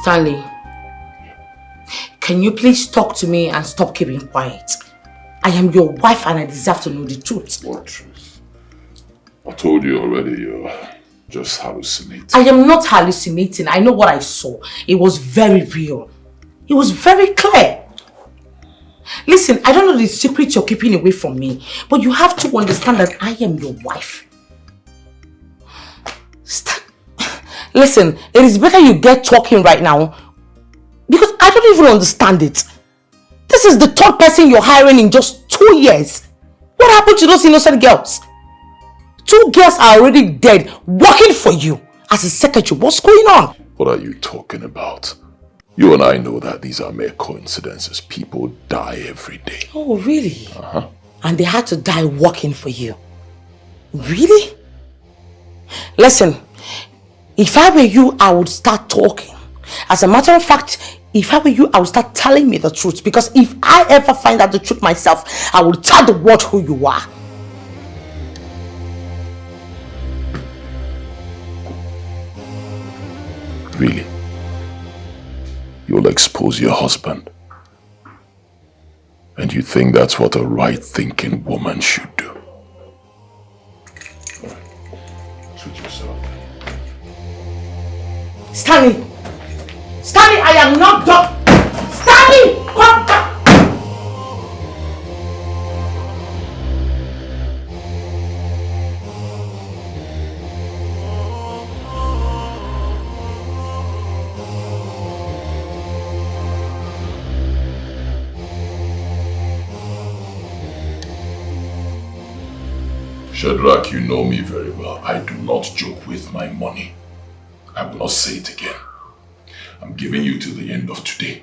Stanley, can you please talk to me and stop keeping quiet? I am your wife and I deserve to know the truth. What truth? I told you already, you're just hallucinating. I am not hallucinating. I know what I saw. It was very real. It was very clear. Listen, I don't know the secret you're keeping away from me, but you have to understand that I am your wife. Listen, it is better you get talking right now because I don't even understand it. This is the third person you're hiring in just 2 years. What happened to those innocent girls? 2 girls are already dead working for you as a secretary. What's going on? What are you talking about? You and I know that these are mere coincidences. People die every day. Oh, really? And they had to die working for you. Really? Listen, if I were you, I would start talking. As a matter of fact, if I were you, I would start telling me the truth. Because if I ever find out the truth myself, I will tell the world who you are. Really? You'll expose your husband? And you think that's what a right-thinking woman should do? All right. Suit yourself. Stanley! Stanley, I am not done! Stanley! Come back! Shadrach, you know me very well. I do not joke with my money. I will not say it again. I'm giving you till the end of today.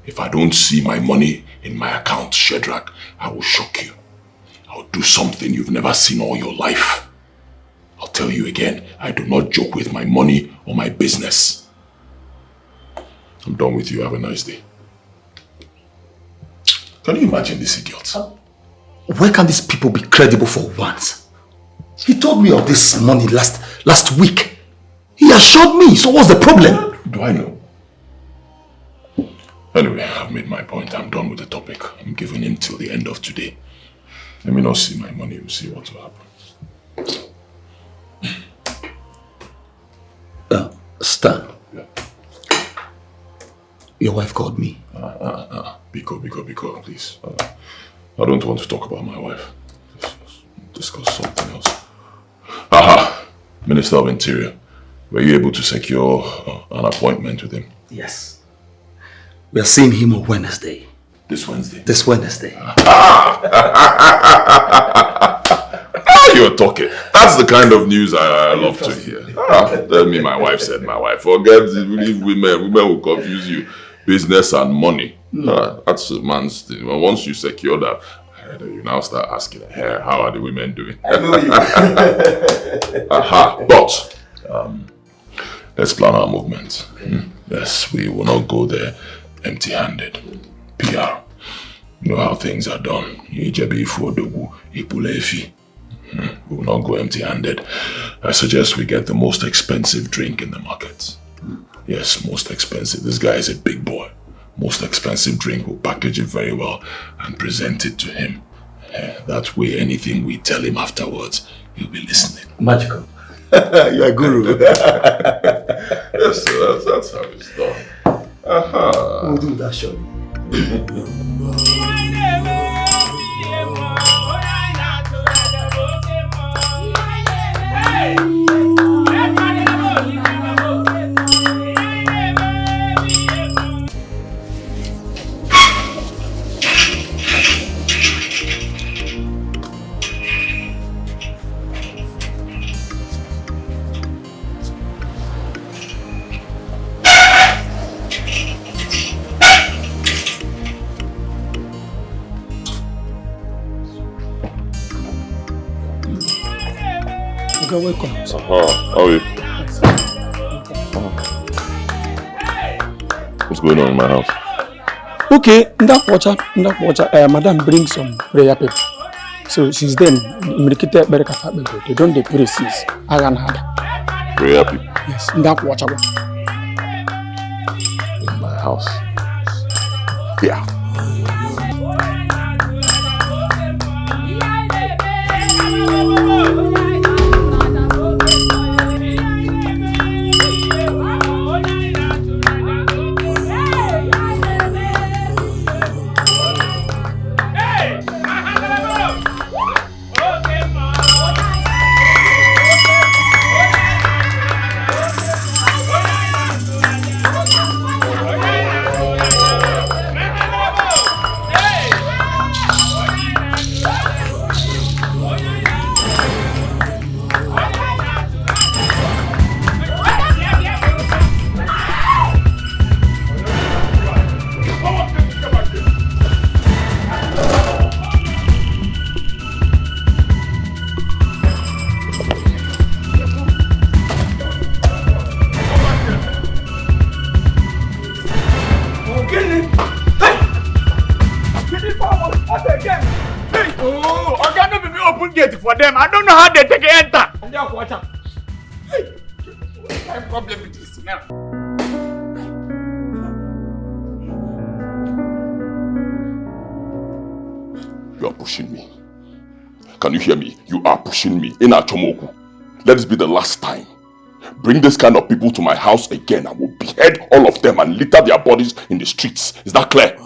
If I don't see my money in my account, Shadrach, I will shock you. I'll do something you've never seen all your life. I'll tell you again, I do not joke with my money or my business. I'm done with you. Have a nice day. Can you imagine this idiot? Where can these people be credible for once? He told me of this money last week. He assured me, so what's the problem? Do I know? Anyway, I've made my point. I'm done with the topic. I'm giving him till the end of today. Let me not see my money. We'll see what will happen. Stan. Yeah. Your wife called me. Biko, please. I don't want to talk about my wife. Let's discuss something else. Aha! Minister of Interior. Were you able to secure an appointment with him? Yes. We are seeing him on Wednesday. This Wednesday? This Wednesday. You're talking. That's the kind of news I love to hear. Tell me my wife said, my wife. Forget leave women. Women will confuse you. Business and money. That's a man's thing. Well, once you secure that, you now start asking, hey, how are the women doing? I know you. But let's plan our movement. Yes, we will not go there empty-handed. PR. You know how things are done. We will not go empty-handed. I suggest we get the most expensive drink in the market. Yes, most expensive. This guy is a big boy. Most expensive drink, we'll package it very well and present it to him. That way, anything we tell him afterwards, he'll be listening. Magical. You're a guru. Yes, that's how it's done. We'll do that, surely. Welcome. How are you? What's going on in my house? Okay, Madam brings some prayer paper. So she's then they don't they pray sis. Prayer people? Yes, in my house. Yeah. For them, I don't know how they take enter. What problem with this now? You are pushing me. Can you hear me? You are pushing me. In Achomoku. Let this be the last time. Bring this kind of people to my house again. I will behead all of them and litter their bodies in the streets. Is that clear?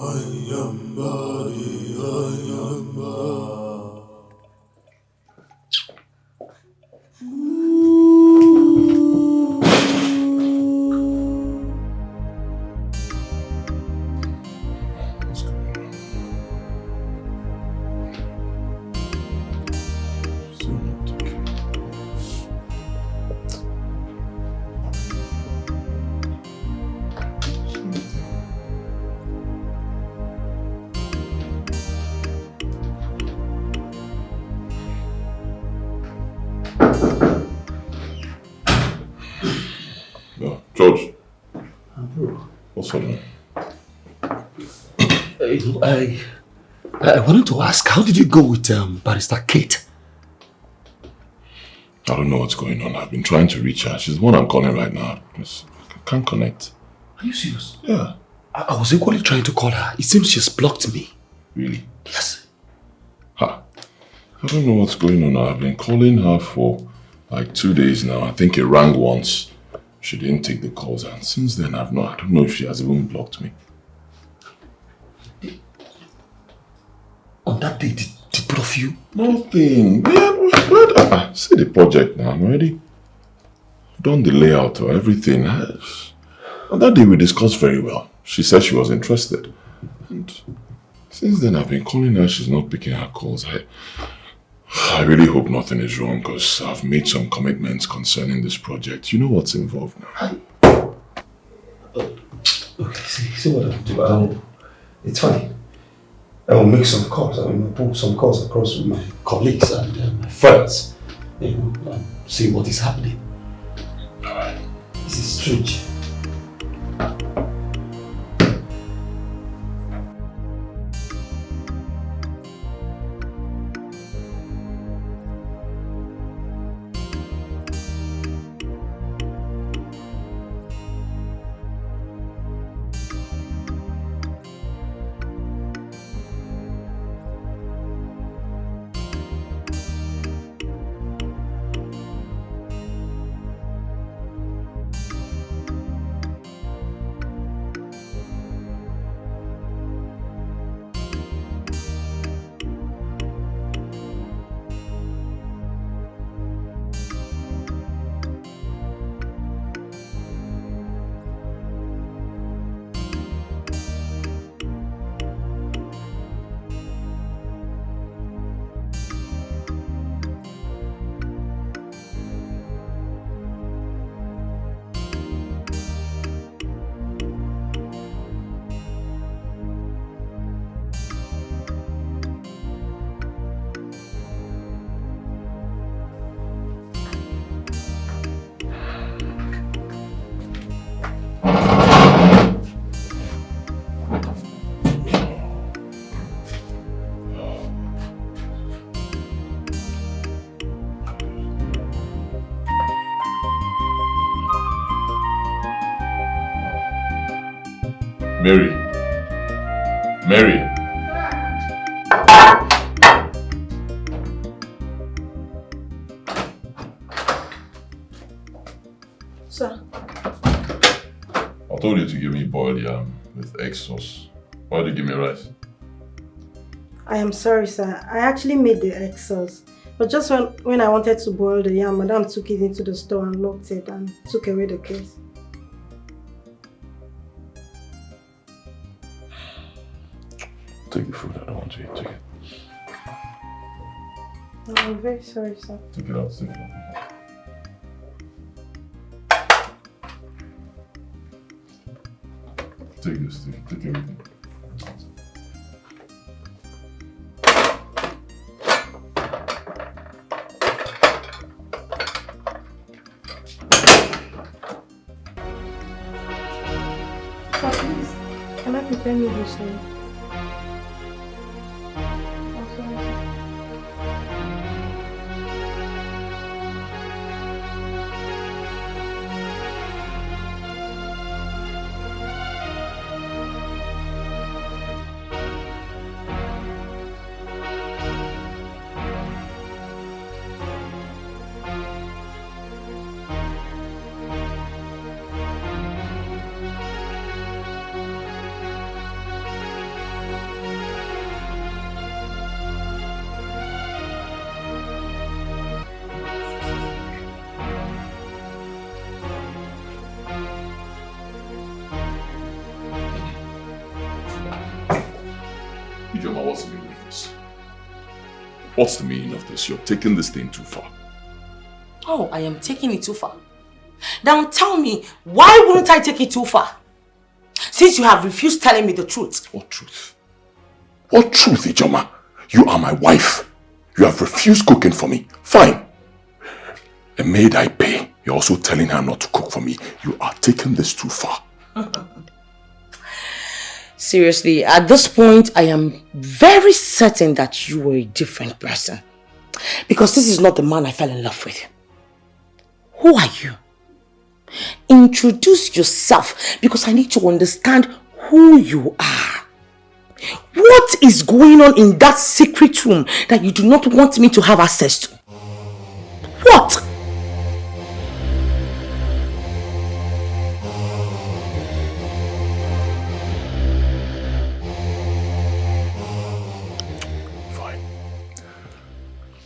George. What's up, man? I wanted to ask, how did you go with Barrister Kate? I don't know what's going on. I've been trying to reach her. She's the one I'm calling right now. I can't connect. Are you serious? Yeah. I was equally trying to call her. It seems she's blocked me. Really? Yes. I don't know what's going on. I've been calling her for like 2 days now. I think it rang once. She didn't take the calls, and since then I don't know if she has even blocked me. On that day, did both of you? Nothing. See the project now. I'm ready. I've done the layout or everything. On that day we discussed very well. She said she was interested. And Since then, I've been calling her. She's not picking her calls. I really hope nothing is wrong because I've made some commitments concerning this project. You know what's involved now. Okay, see what I'll do. It's fine. I will make some calls. I will put some calls across with my colleagues and my friends. And see what is happening. Alright. This is strange. Mary. Mary. Sir. I told you to give me boiled yam with egg sauce. Why did you give me rice? I am sorry, sir. I actually made the egg sauce. But just when I wanted to boil the yam, Madam took it into the store and locked it and took away the case. Take the food. I don't want to eat. Take it. No, I'm very sorry, sir. Take it out. Take it out. Take this. Take everything. Sir, please, can I prepare me this now? What's the meaning of this? What's the meaning of this? You're taking this thing too far. Oh, I am taking it too far. Now tell me, why wouldn't I take it too far? Since you have refused telling me the truth. What truth? What truth, Ijoma? You are my wife. You have refused cooking for me. Fine. A maid I pay. You're also telling her not to cook for me. You are taking this too far. Seriously, at this point, I am very certain that you were a different person. Because this is not the man I fell in love with. Who are you? Introduce yourself because I need to understand who you are. What is going on in that secret room that you do not want me to have access to? What?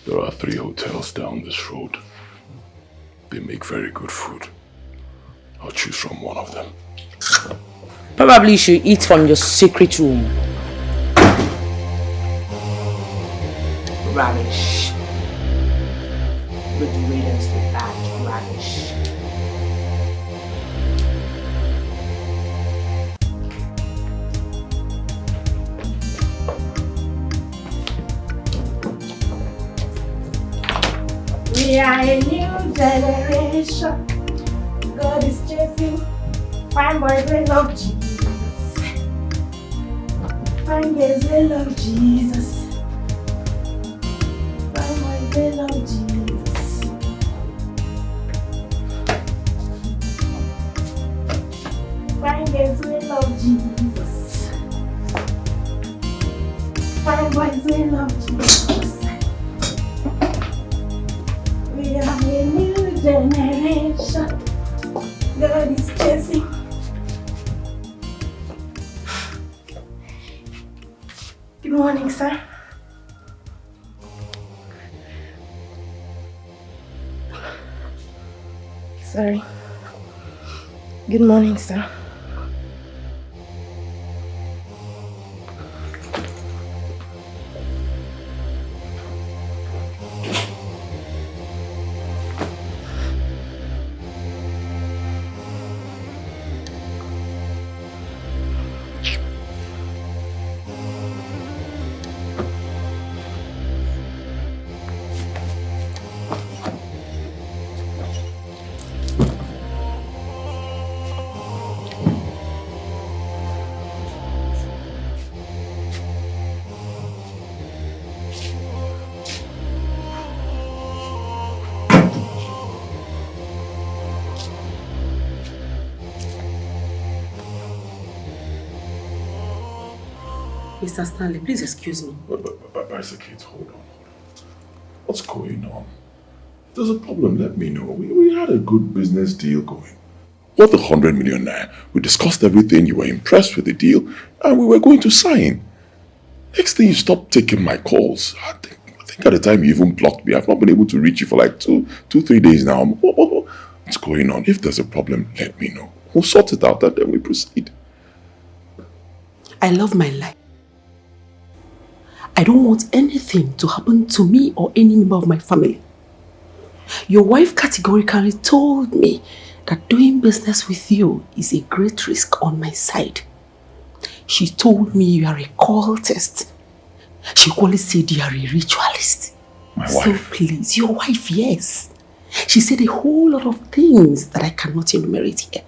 There are 3 hotels down this road. They make very good food. I'll choose from one of them. Probably you should eat from your secret room. rubbish. With the readers with bad rubbish. We are a new generation. God is chasing. Fine boys, we love Jesus. Fine girls, we love Jesus. Fine boys, we love Jesus. Fine girls, we love Jesus. Fine boys, we love Jesus. We are a new generation. God is chasing. Good morning, sir. Sorry. Good morning, sir. Mr. Stanley, please excuse me. But Kate, hold on. What's going on? If there's a problem, let me know. We had a good business deal going. Worth 100 million naira. We discussed everything, you were impressed with the deal, and we were going to sign. Next thing, you stopped taking my calls. I think at the time you even blocked me. I've not been able to reach you for like 3 days now. What's going on? If there's a problem, let me know. We'll sort it out and then we proceed. I love my life. I don't want anything to happen to me or any member of my family. Your wife categorically told me that doing business with you is a great risk on my side. She told me you are a cultist. She always said you are a ritualist. My wife? So please, your wife, yes. She said a whole lot of things that I cannot enumerate here.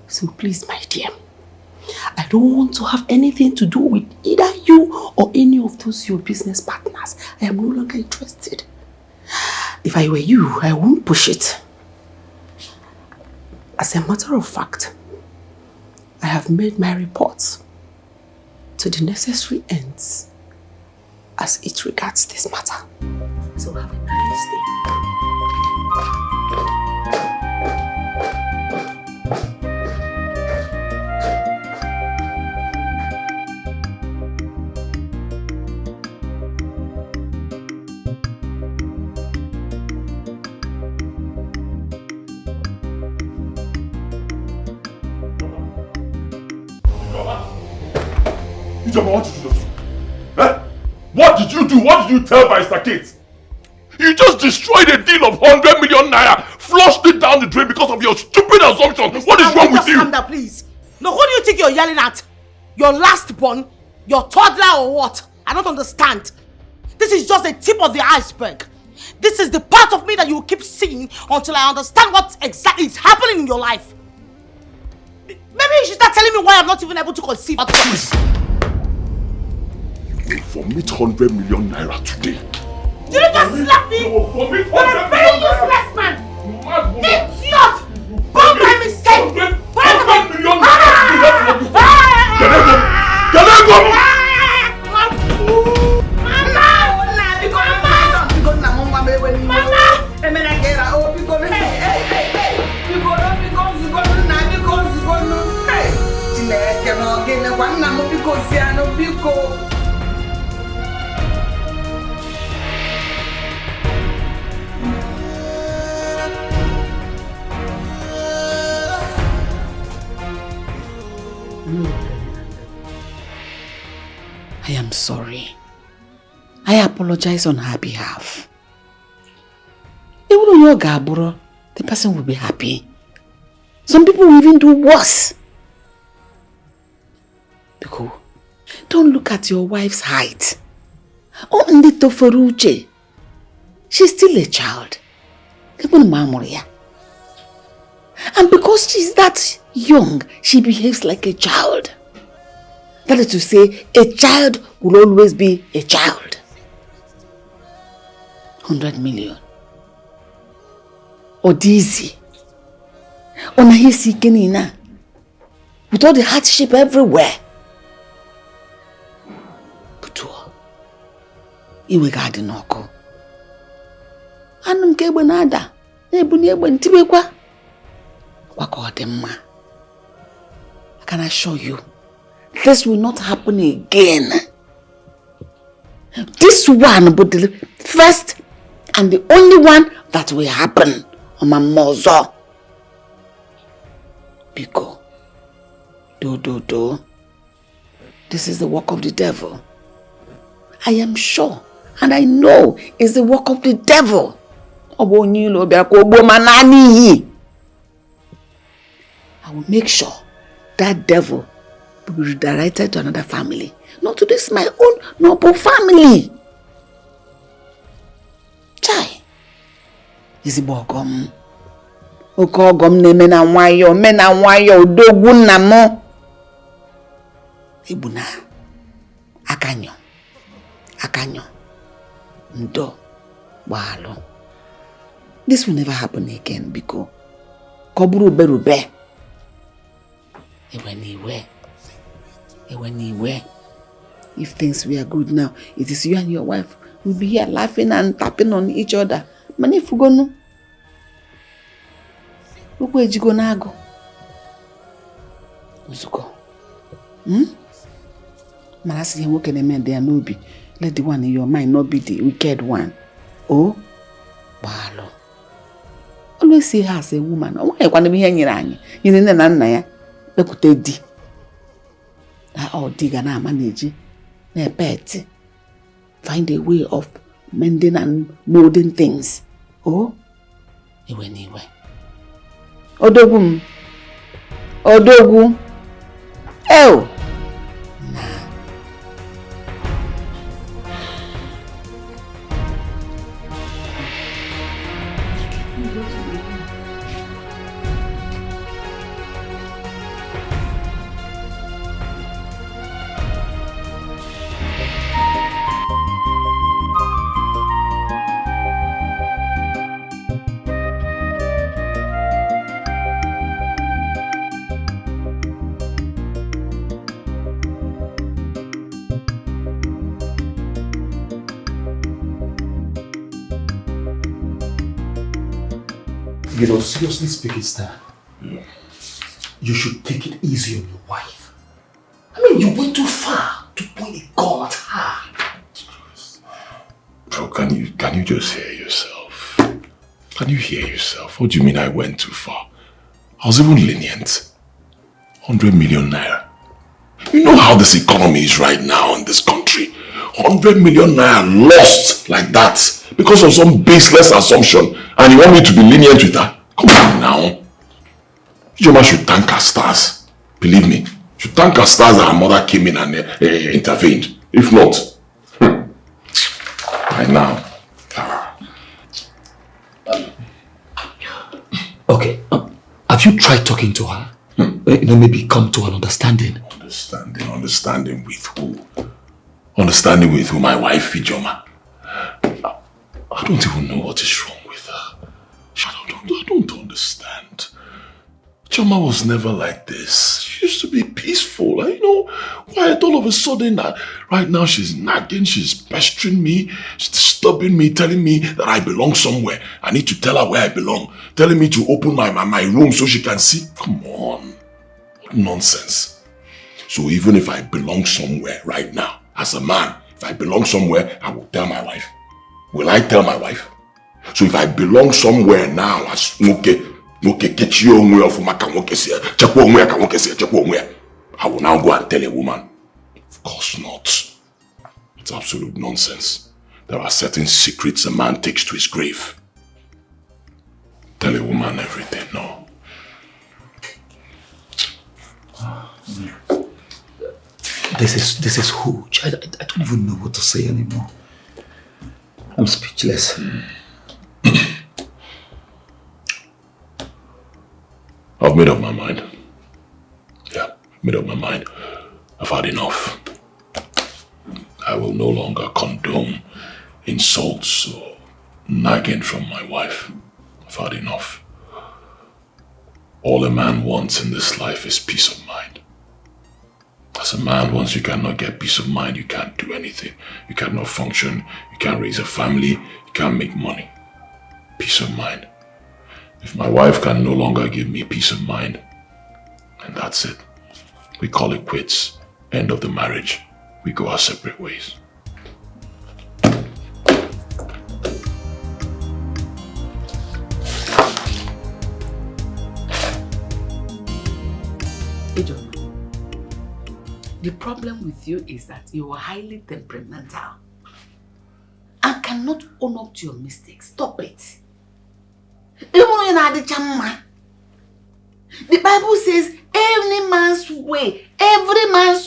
So please, my dear, I don't want to have anything to do with either you or any of those your business partners. I am no longer interested. If I were you, I won't push it. As a matter of fact, I have made my reports to the necessary ends as it regards this matter. So have a nice day. What did you do? Eh? What did you do? What did you tell Mr. Kate? You just destroyed a deal of 100 million naira, flushed it down the drain because of your stupid assumption. What is wrong with you? Calm down, please. No, who do you think you're yelling at? Your last born? Your toddler or what? I don't understand. This is just the tip of the iceberg. This is the part of me that you will keep seeing until I understand what exactly is happening in your life. Maybe you should start telling me why I'm not even able to conceive. Please. You will vomit 100 million naira today. Did you just slap me? You're a very useless man! Idiot! Bomb by mistake! 100 million naira! Can I go? I am sorry. I I apologize on her behalf. Even though you're Gaburo, the person will be happy. Some people will even do worse. Because don't look at your wife's height. Oh, Ndito Feruche. She's still a child. And because she's that young, she behaves like a child. That is to say, a child will always be a child. 100 million. Odizi. Onahisi Kenina. With all the hardship everywhere. Putuo. Iwe garden oko. Anum kegbe nada. Nebu niegbe ntibekwa. Wako odemma. I can assure you, this will not happen again. This one will be the first and the only one that will happen on my mozo. Biko. Do. This is the work of the devil. I am sure and I know it's the work of the devil. I will make sure that devil will be redirected to another family. Not to this my own noble family. Chai. Izibogom. Okogom ne mena wayo dogu namo. Ibuna. Akanyo. Ndo. Walo. This will never happen again because Koburu berube. Ewe. If things were good now, it is you and your wife will be here laughing and tapping on each other. Mani fugono. Ukwe jigo nago. Uzuko. Marasi yewoke ne men there no be. Let the one in your mind not be the wicked one. Oh, balo. Always see her as a woman. Why can't be here nyiranye? Nyine na nna ya. Bekute di. Na all diga na manage. Na pet. Find a way of mending and molding things. Oh, anyway. Odogu. Oh. You know, seriously speaking, Stan, you should take it easy on your wife. I mean, you went too far to point a gun at her. Bro, can you just hear yourself? Can you hear yourself? What do you mean I went too far? I was even lenient. 100 million naira. You know how this economy is right now in this country. 100 million naira lost like that because of some baseless assumption, and you want me to be lenient with that? Come on now. Joma should thank her stars. Believe me. Should thank her stars that her mother came in and intervened. If not, right now. Okay. Have you tried talking to her? Maybe come to an understanding. Understanding with who? Understanding with who? My wife, Ijoma. I don't even know what is wrong with her. I don't understand. Ijoma was never like this. She used to be peaceful. Quiet all of a sudden. Right now she's nagging, she's pestering me, she's disturbing me, telling me that I belong somewhere. I need to tell her where I belong. Telling me to open my room so she can see. Come on. What nonsense. So even if I belong somewhere right now, as a man, if I belong somewhere, I will tell my wife. Will I tell my wife? So if I belong somewhere now, as I will now go and tell a woman. Of course not. It's absolute nonsense. There are certain secrets a man takes to his grave. Tell a woman everything, no. This is huge. I don't even know what to say anymore. I'm speechless. I've made up my mind. Yeah, made up my mind. I've had enough. I will no longer condone insults or nagging from my wife. I've had enough. All a man wants in this life is peace of mind. As a man, once you cannot get peace of mind, you can't do anything. You cannot function, you can't raise a family, you can't make money. Peace of mind. If my wife can no longer give me peace of mind, and that's it. We call it quits. End of the marriage. We go our separate ways. The problem with you is that you are highly temperamental and cannot own up to your mistakes. Stop it. Even when you're not the chamma, the Bible says every man's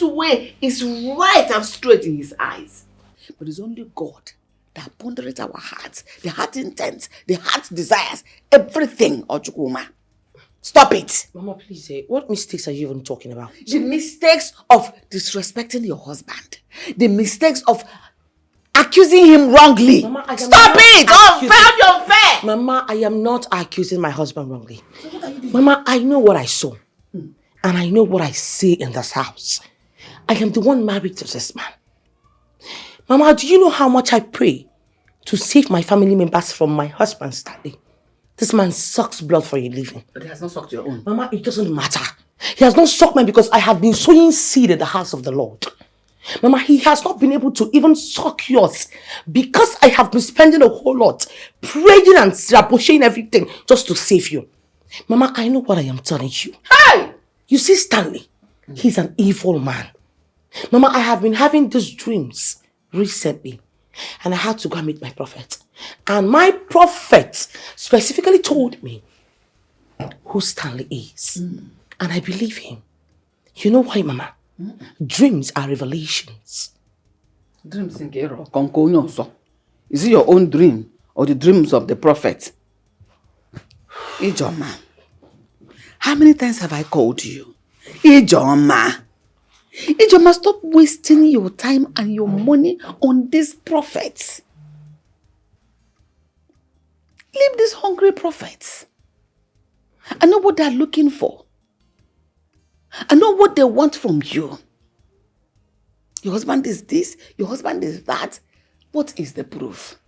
way is right and straight in his eyes. But it's only God that ponders our hearts, the heart intent, the heart desires, everything, Ojukuma. Stop it. Mama, please, what mistakes are you even talking about? The mistakes of disrespecting your husband. The mistakes of accusing him wrongly. Mama, stop it! Unfair! Mama, I am not accusing my husband wrongly. So what are you doing? Mama, I know what I saw. And I know what I say in this house. I am the one married to this man. Mama, do you know how much I pray to save my family members from my husband's study? This man sucks blood for a living. But he has not sucked your own. Mama, it doesn't matter. He has not sucked mine because I have been sowing seed in the house of the Lord. Mama, he has not been able to even suck yours because I have been spending a whole lot praying and pushing everything just to save you. Mama, I know what I am telling you. Hey! You see Stanley, he's an evil man. Mama, I have been having these dreams recently and I had to go and meet my prophet. And my prophet specifically told me who Stanley is. And I believe him. You know why, Mama? Dreams are revelations. Dreams in Gero. Is it your own dream or the dreams of the prophet? Ijoma. How many times have I called you? Ijoma. Ijoma, stop wasting your time and your money on these prophets. Leave these hungry prophets. I know what they're looking for. I know what they want from you. Your husband is this, your husband is that. What is the proof?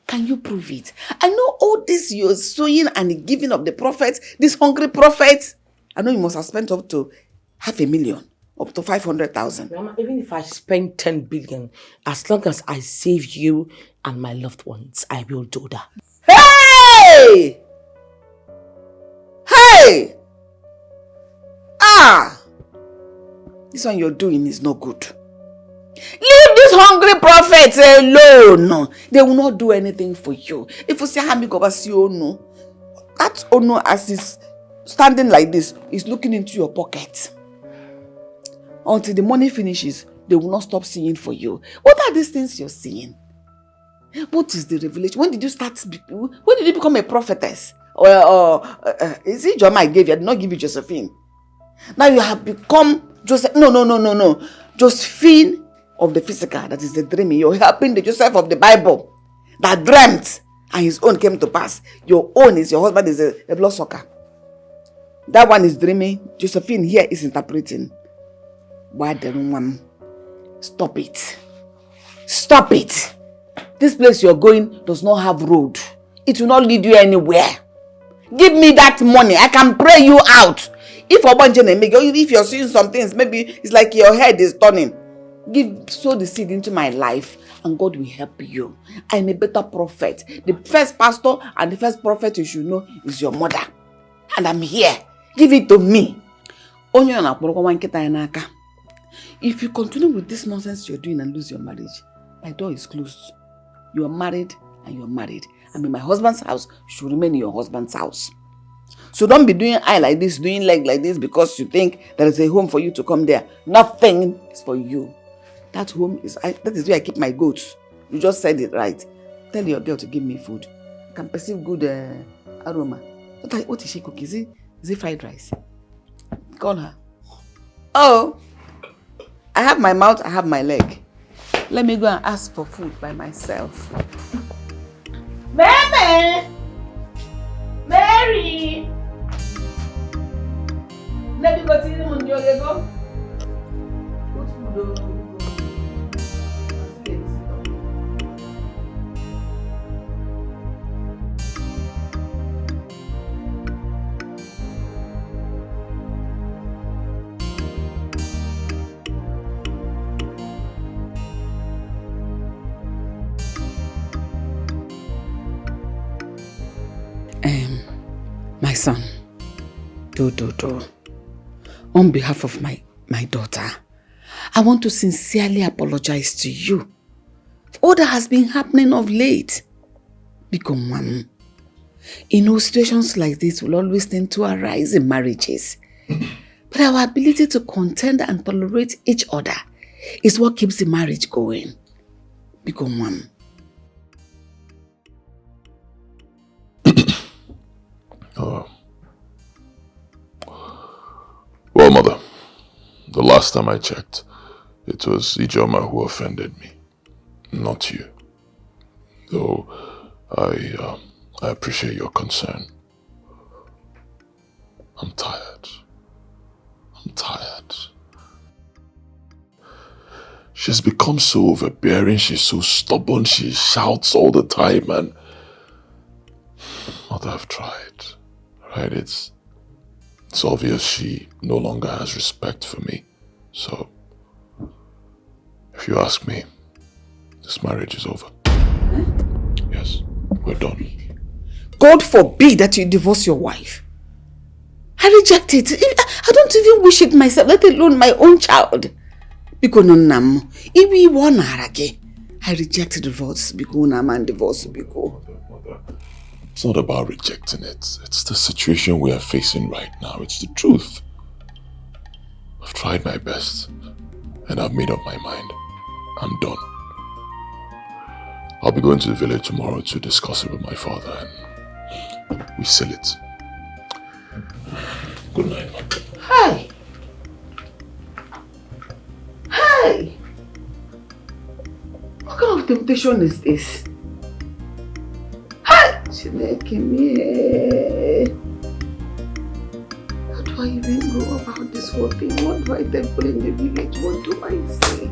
Can you prove it? I know all this you're sowing and giving of the prophets, these hungry prophets. I know you must have spent up to 500,000, up to 500,000. Mama, even if I spend 10 billion, as long as I save you and my loved ones, I will do that. Hey! Hey! This one you're doing is not good. Leave these hungry prophets alone. They will not do anything for you. If you say Ono, that Ono as is standing like this is looking into your pocket. Until the money finishes, they will not stop singing for you. What are these things you're seeing? What is the revelation? When did you become a prophetess? Is it Joma I gave you? I did not give you Josephine. Now you have become Joseph. No. Josephine of the physical. That is the dreaming. You're helping the Joseph of the Bible that dreamt and his own came to pass. Your own is your husband is a bloodsucker. That one is dreaming. Josephine here is interpreting. Why the woman? Stop it. Stop it. This place you're going does not have road. It will not lead you anywhere. Give me that money. I can pray you out. If you're seeing some things, maybe it's like your head is turning. Sow the seed into my life and God will help you. I'm a better prophet. The first pastor and the first prophet you should know is your mother. And I'm here. Give it to me. If you continue with this nonsense you're doing and lose your marriage, my door is closed. You are married and you're married. I'm in my husband's house, you should remain in your husband's house. So don't be doing eye like this, doing leg like this because you think there is a home for you to come there. Nothing is for you. That home is, that is where I keep my goats. You just said it right. Tell your girl to give me food. I can perceive good aroma. What is she cooking? Is it fried rice? Call her. Oh, I have my mouth, I have my leg. Let me go and ask for food by myself. Mary! Mary! Let me go to the moon, go. Put food on. My son, on behalf of my daughter, I want to sincerely apologize to you for all that has been happening of late. Because mom, situations like this will always tend to arise in marriages. But our ability to contend and tolerate each other is what keeps the marriage going. Because mom. Well, Mother, the last time I checked, it was Ijoma who offended me, not you. Though I appreciate your concern. I'm tired. She's become so overbearing, she's so stubborn, she shouts all the time, and Mother, I've tried, right? It's obvious she no longer has respect for me. So, if you ask me, this marriage is over. Yes, we're done. God forbid that you divorce your wife. I reject it. I don't even wish it myself, let alone my own child. Because I reject divorce because and divorce because. Mother, it's not about rejecting it. It's the situation we are facing right now. It's the truth. I've tried my best and I've made up my mind. I'm done. I'll be going to the village tomorrow to discuss it with my father and we seal it. Good night, Mom. Hi. What kind of temptation is this? Hi! Chineke me. How do I even go about this whole thing? What do I tell people in the village? What do I say?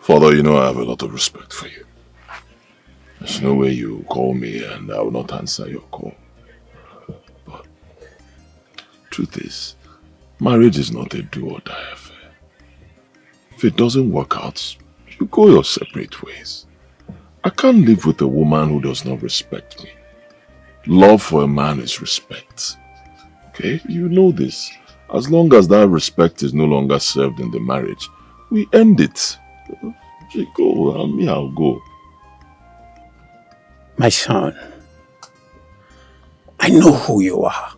Father, you know I have a lot of respect for you. There's no way you call me and I will not answer your call. But truth is, marriage is not a do or die affair. If it doesn't work out, you go your separate ways. I can't live with a woman who does not respect me. Love for a man is respect. Okay? You know this. As long as that respect is no longer served in the marriage, we end it. You go, and me, I'll go. My son, I know who you are.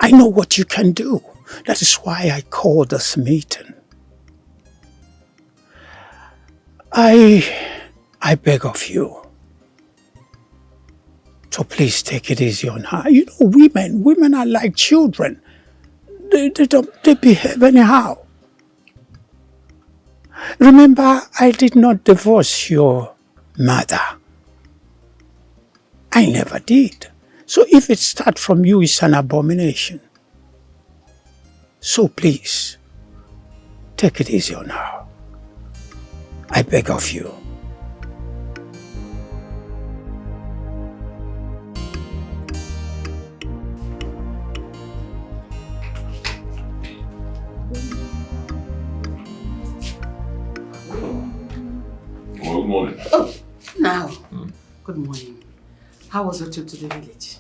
I know what you can do. That is why I called this meeting. I beg of you to please take it easy on her. You know, women are like children. They behave anyhow. Remember, I did not divorce your mother. I never did. So if it starts from you, it's an abomination. So please, take it easy on her. I beg of you. Good morning. Oh, now. Good morning. How was your trip to the village?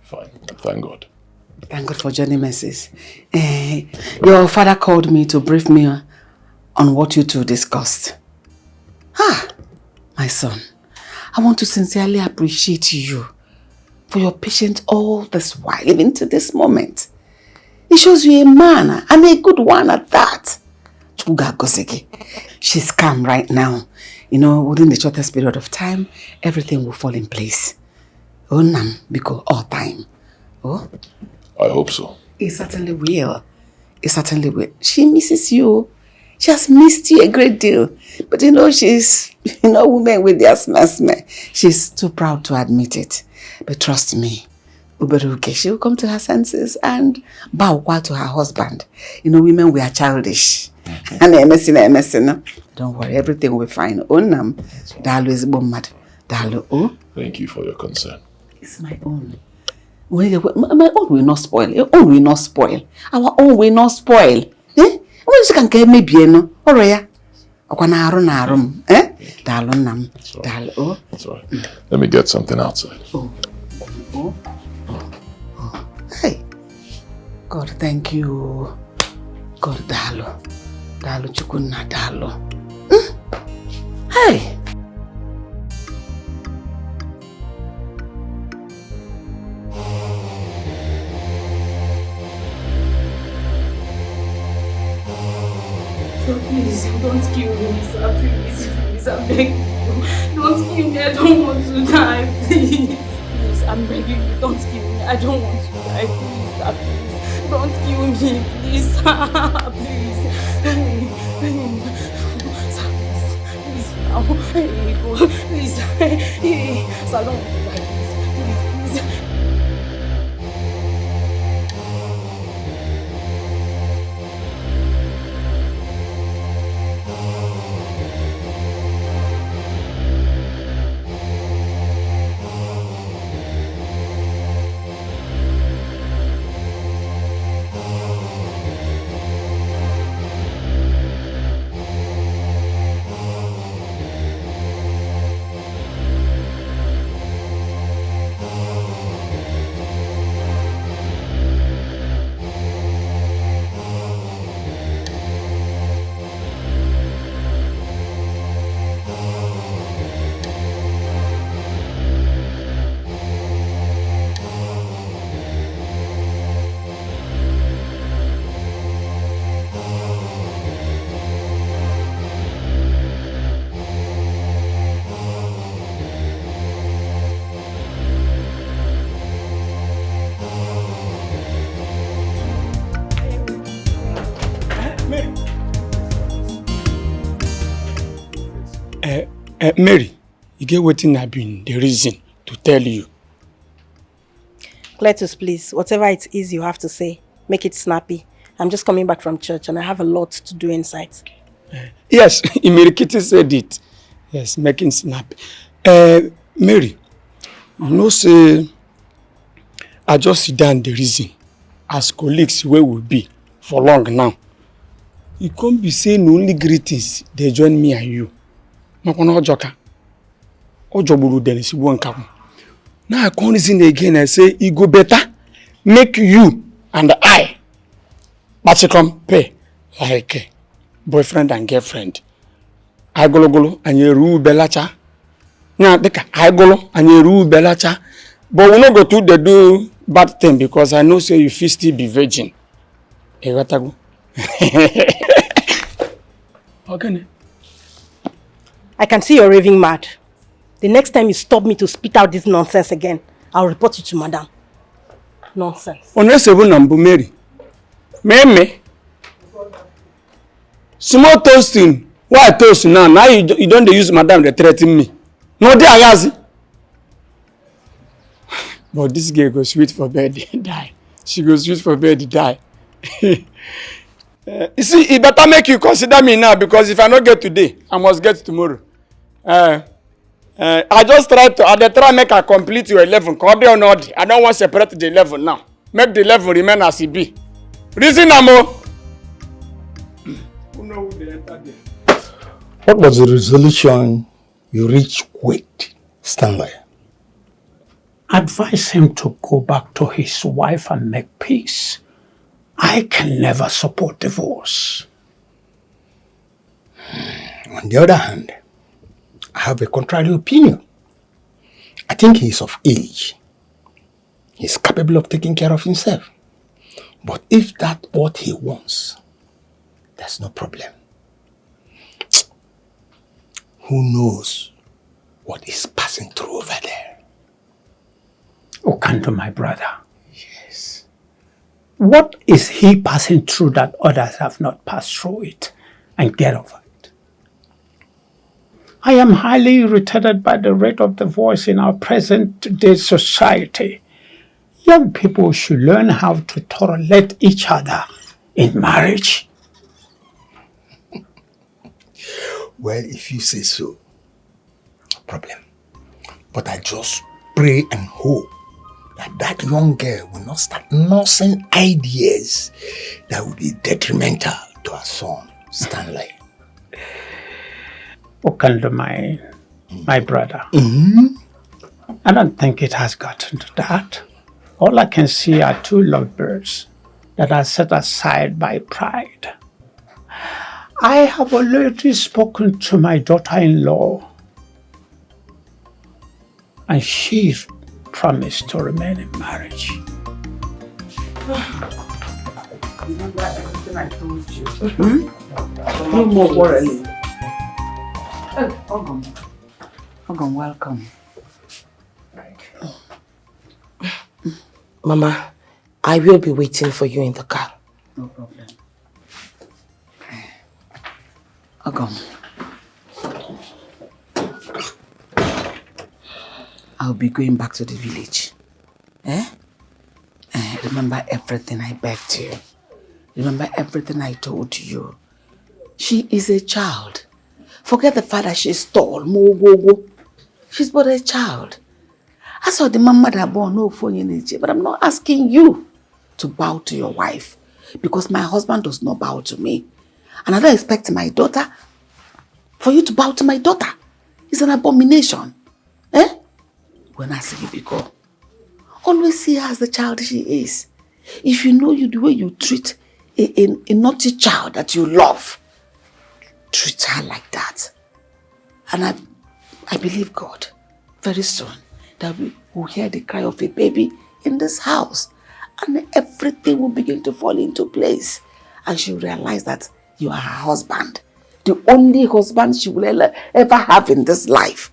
Fine, thank God. Thank God for journey messes. Your father called me to brief me on what you two discussed. My son, I want to sincerely appreciate you for your patience all this while, even to this moment. It shows you a man, and a good one at that. She's calm right now. You know, within the shortest period of time, everything will fall in place. Oh, Nam, because all time. Oh? I hope so. It certainly will. It certainly will. She misses you. She has missed you a great deal. But you know, she's, women with their smeh. She's too proud to admit it. But trust me, Uberuke, she will come to her senses and bow to her husband. You know, women, we are childish. And MSN. Don't worry, everything will be fine. Onam, Dalu is mad. Dalu, oh? Thank you for your concern. It's my own. My own will not spoil. Your own will not spoil. Our own will not spoil. Eh? What you can get me bien? Alright. Arum. Eh? Dalu nam. Dalu, oh? Sorry. Let me get something outside. Oh. Hey. God, thank you. God, Dalu. Dalu chukuna Dalu. Hey. So please, don't kill me, sir. Please, I'm begging you. Don't kill me, I don't want to die, please. Please, I'm begging you, don't kill me. I don't want to die, please, sir, please. Don't kill me, please, sir, please. Sir, please, now. Please, sir, I don't want to die, please. Mary, you get wetin I been the reason to tell you. Cletus, please, whatever it is you have to say, make it snappy. I'm just coming back from church and I have a lot to do inside. Yes, Imirikiti said it. Yes, making snappy. Mary, you know, say, I just sit down the reason as colleagues where we be for long now. You can't be saying only greetings, they join me and you. Now I come reason again and say it go better make you and I but compare like boyfriend and girlfriend. I golo and you rule belacha. Now I golo and you rule belacha. But we not go to the do bad thing because I know say you feel still be virgin. Okay. I can see you're raving mad. The next time you stop me to spit out this nonsense again, I'll report you to madam. Nonsense. Unless you number Mary. Meme. Small toasting. Why toast now? Now you don't use madam to threaten me. No, dear Ngozi. But this girl goes sweet for bed, die. She goes sweet for bed, die. You see, it better make you consider me now because if I don't get today, I must get tomorrow. I just try to make her complete your 11. Copy or not, I don't want to separate the 11 now. Make the 11 remain as it be. Reason Amo. What was the resolution you reached with Stanley? Advise him to go back to his wife and make peace. I can never support divorce. On the other hand, I have a contrary opinion. I think he is of age. He's capable of taking care of himself. But if that's what he wants, there's no problem. Who knows what is passing through over there? Okando, my brother. Yes. What is he passing through that others have not passed through it and get over it? I am highly irritated by the rate of divorce in our present day society. Young people should learn how to tolerate each other in marriage. Well, if you say so, no problem. But I just pray and hope that young girl will not start nursing ideas that will be detrimental to her son, Stanley. Okando, my brother. I don't think it has gotten to that. All I can see are two lovebirds that are set aside by pride. I have already spoken to my daughter-in-law, and she promised to remain in marriage. Remember everything I told you? No more quarreling. Ogum, welcome. Mama, I will be waiting for you in the car. No problem. Ogum, I'll be going back to the village. Remember everything I begged you. Remember everything I told you. She is a child. Forget the fact that she's tall. She's but a child. I saw the mama that born no phone in it, but I'm not asking you to bow to your wife because my husband does not bow to me. And I don't expect my daughter for you to bow to my daughter. It's an abomination. When I see you go, always see her as the child she is. If you know the way you treat a naughty child that you love, treat her like that. And I believe God, very soon, that we will hear the cry of a baby in this house. And everything will begin to fall into place. And she'll realize that you are her husband. The only husband she will ever have in this life.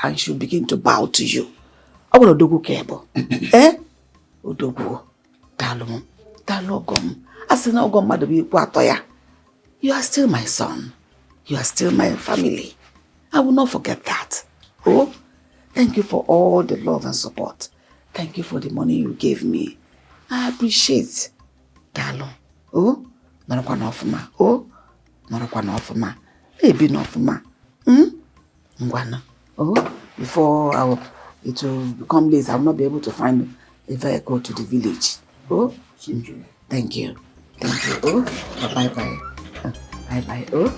And she'll begin to bow to you. I will Odogu Kebo. Odogu. Dalum. Dalogom. Asina Ogom Madabi Kwatoya. You are still my son. You are still my family. I will not forget that. Oh, thank you for all the love and support. Thank you for the money you gave me. I appreciate. Dalum. Oh, Narakwa Nofuma. Oh, Narakwa Nofuma. Maybe Nofuma. Ngwana. Oh, before it will become late, I will not be able to find a vehicle to the village. Oh, thank you. Thank you. Oh, bye-bye. Bye-bye. Oh.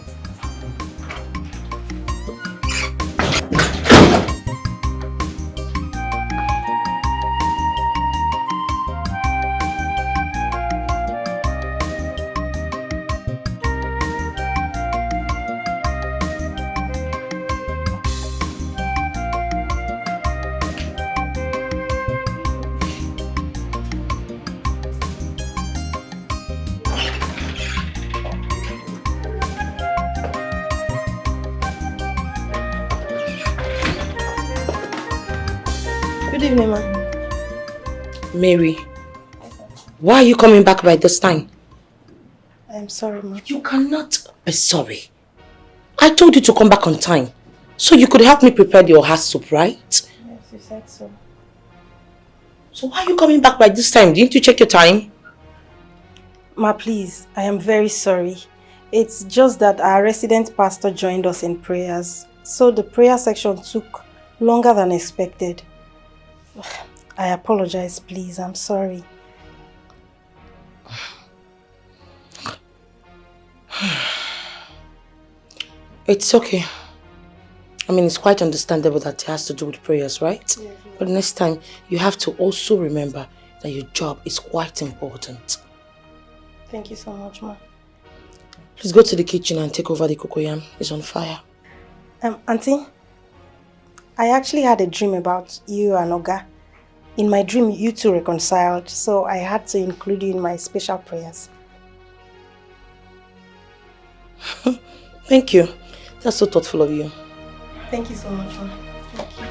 Good evening, ma. Mary, why are you coming back by this time? I'm sorry, ma. You cannot be sorry. I told you to come back on time. So you could help me prepare your heart soup, right? Yes, you said so. So why are you coming back by this time? Didn't you check your time? Ma, please, I am very sorry. It's just that our resident pastor joined us in prayers. So the prayer section took longer than expected. I apologize, please. I'm sorry. It's okay. I mean, it's quite understandable that it has to do with prayers, right? Yes, but next time, you have to also remember that your job is quite important. Thank you so much, Ma. Please go to the kitchen and take over the cocoyam. It's on fire. Auntie, I actually had a dream about you and Oga. In my dream, you two reconciled, so I had to include you in my special prayers. Thank you. That's so thoughtful of you. Thank you so much, Ma. Thank you.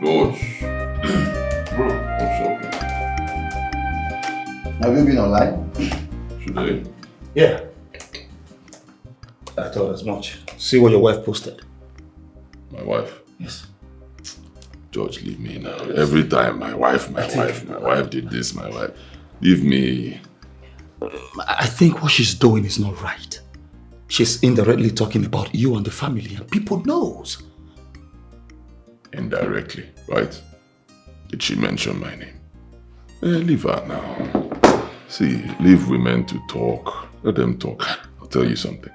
George. Bro, what's up? Have you been online? Today? Yeah. I thought as much. See what your wife posted. My wife? Yes. George, leave me now. Every time, my wife did this, my wife. Leave me. I think what she's doing is not right. She's indirectly talking about you and the family, and people knows. Indirectly, right? Did she mention my name? Leave her now. See, leave women to talk. Let them talk. I'll tell you something.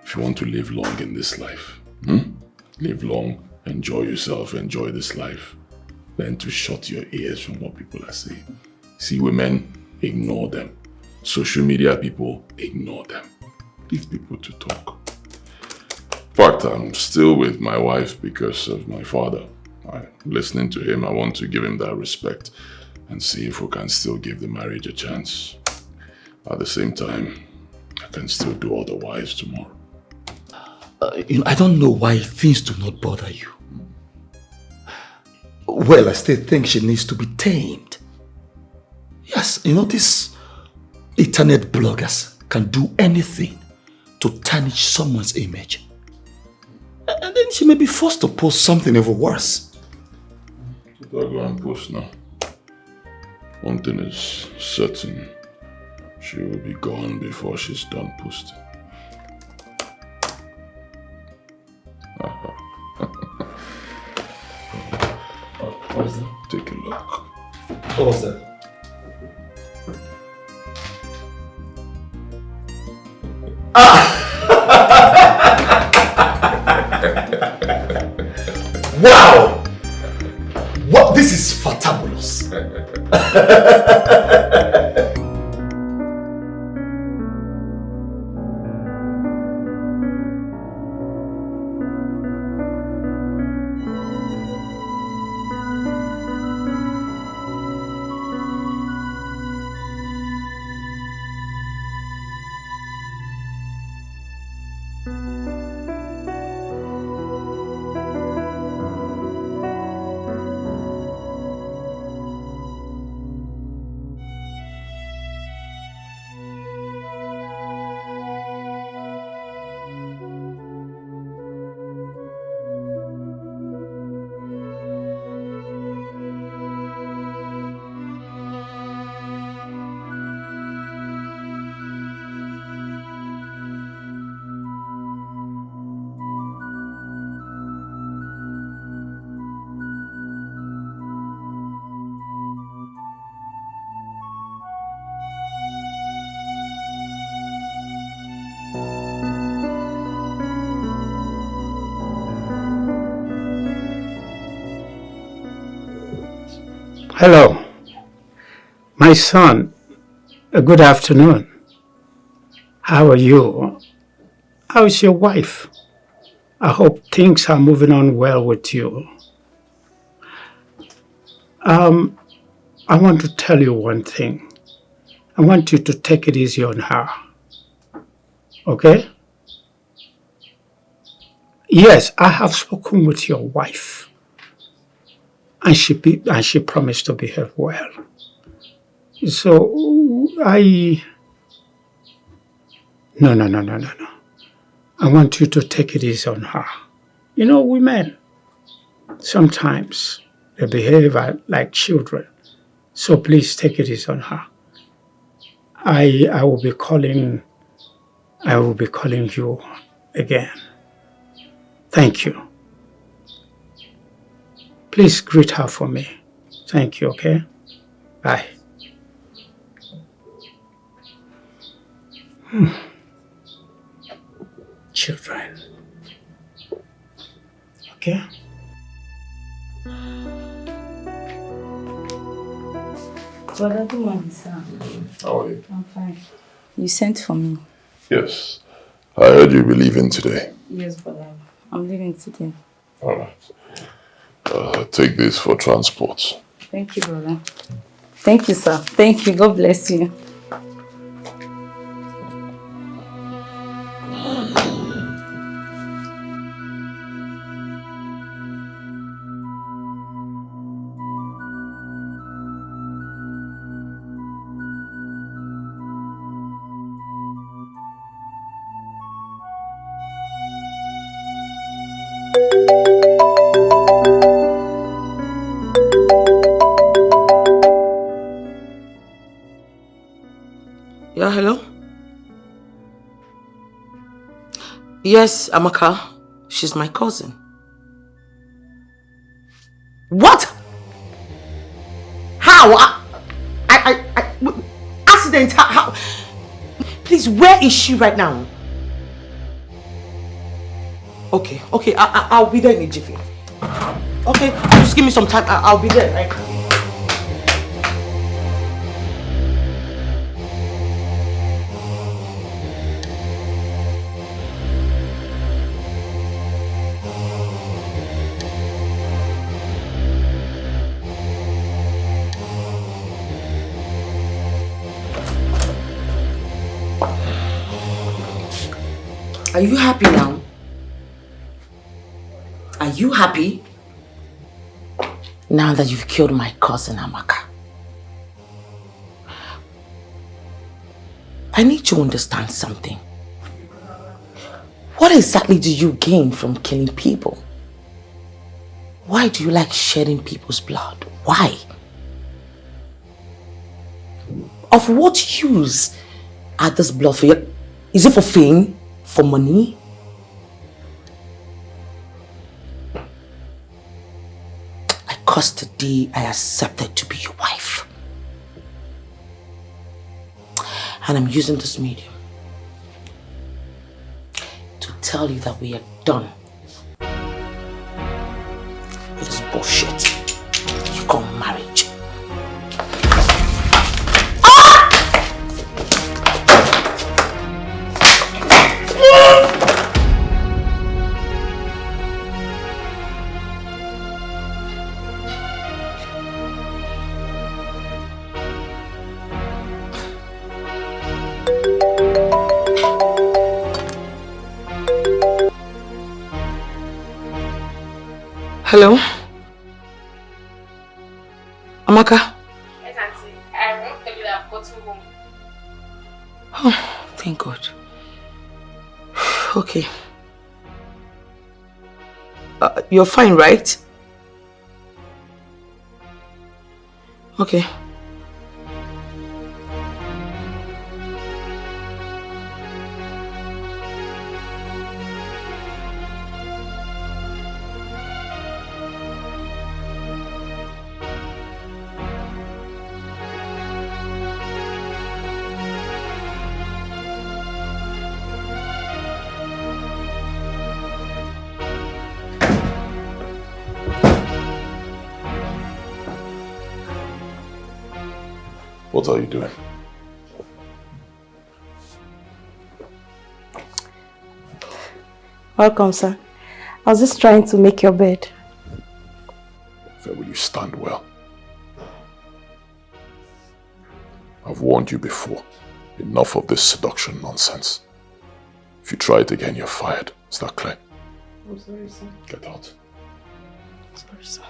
If you want to live long in this life, live long, enjoy yourself, enjoy this life. Learn to shut your ears from what people are saying. See women, ignore them. Social media people, ignore them. Leave people to talk. In fact, I'm still with my wife because of my father. I'm listening to him. I want to give him that respect and see if we can still give the marriage a chance. At the same time, I can still do otherwise tomorrow. I don't know why things do not bother you. Well, I still think she needs to be tamed. Yes, these internet bloggers can do anything to tarnish someone's image. And then she may be forced to post something even worse. I'll go and post now. One thing is certain. She will be gone before she's done posting. What is that? Take a look. What was that? Wow! What? This is fantabulous. Hello. My son, good afternoon. How are you? How's your wife? I hope things are moving on well with you. I want to tell you one thing. I want you to take it easy on her. Okay? Yes, I have spoken with your wife. And she promised to behave well. So, No. I want you to take it easy on her. You know, women, sometimes they behave like children. So please take it easy on her. I will be calling you again. Thank you. Please greet her for me. Thank you, okay? Bye. Children. Okay? Brother, good morning, sir. How are you? I'm fine. You sent for me? Yes. I heard you'll be leaving today. Yes, brother. I'm leaving today. Alright. Take this for transport. Thank you, brother. Thank you, sir. Thank you. God bless you. Yeah, hello? Yes, Amaka. She's my cousin. What? How? Accident? How? Please, where is she right now? Okay, I'll be there in a jiffy. Okay, just give me some time. I'll be there. Right? Are you happy now? Are you happy? Now that you've killed my cousin Amaka. I need to understand something. What exactly do you gain from killing people? Why do you like shedding people's blood? Why? Of what use are this blood for you? Is it for fame? For money? I cursed the day I accepted to be your wife. And I'm using this medium to tell you that we are done with this bullshit you call marriage. Hello? Amaka? Yes, Auntie. I won't tell you that I've gotten home. Oh, thank God. Okay. You're fine, right? Okay. What are you doing? Welcome, sir. I was just trying to make your bed. Will you stand well? I've warned you before. Enough of this seduction nonsense. If you try it again, you're fired. Is that clear? I'm sorry, sir. Get out. Sorry, sir.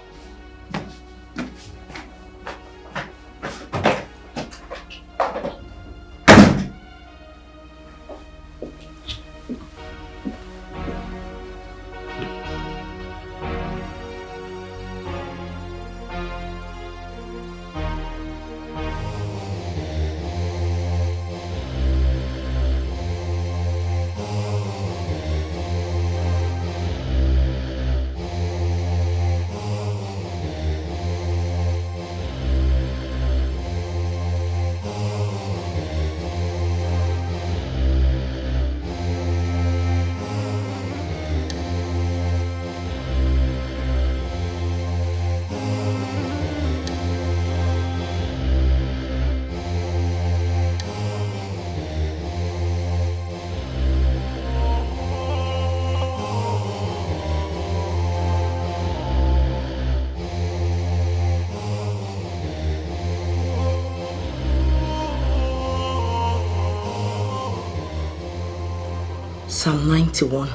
Psalm 91.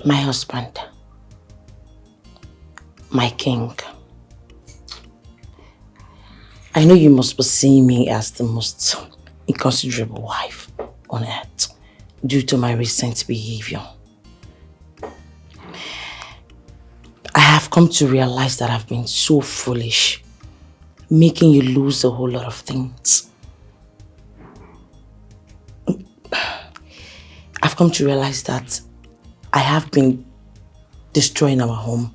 My husband, my king, I know you must perceive me as the most inconsiderable wife on earth due to my recent behavior. I have come to realize that I've been so foolish, making you lose a whole lot of things. I've come to realize that I have been destroying our home,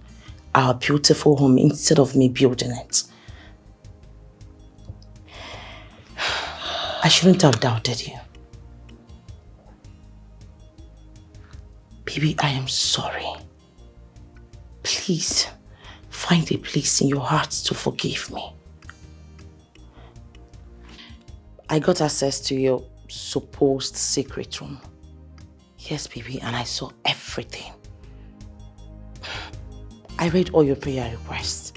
our beautiful home, instead of me building it. I shouldn't have doubted you. Baby, I am sorry. Please, find a place in your heart to forgive me. I got access to your supposed secret room. Yes, baby, and I saw everything. I read all your prayer requests.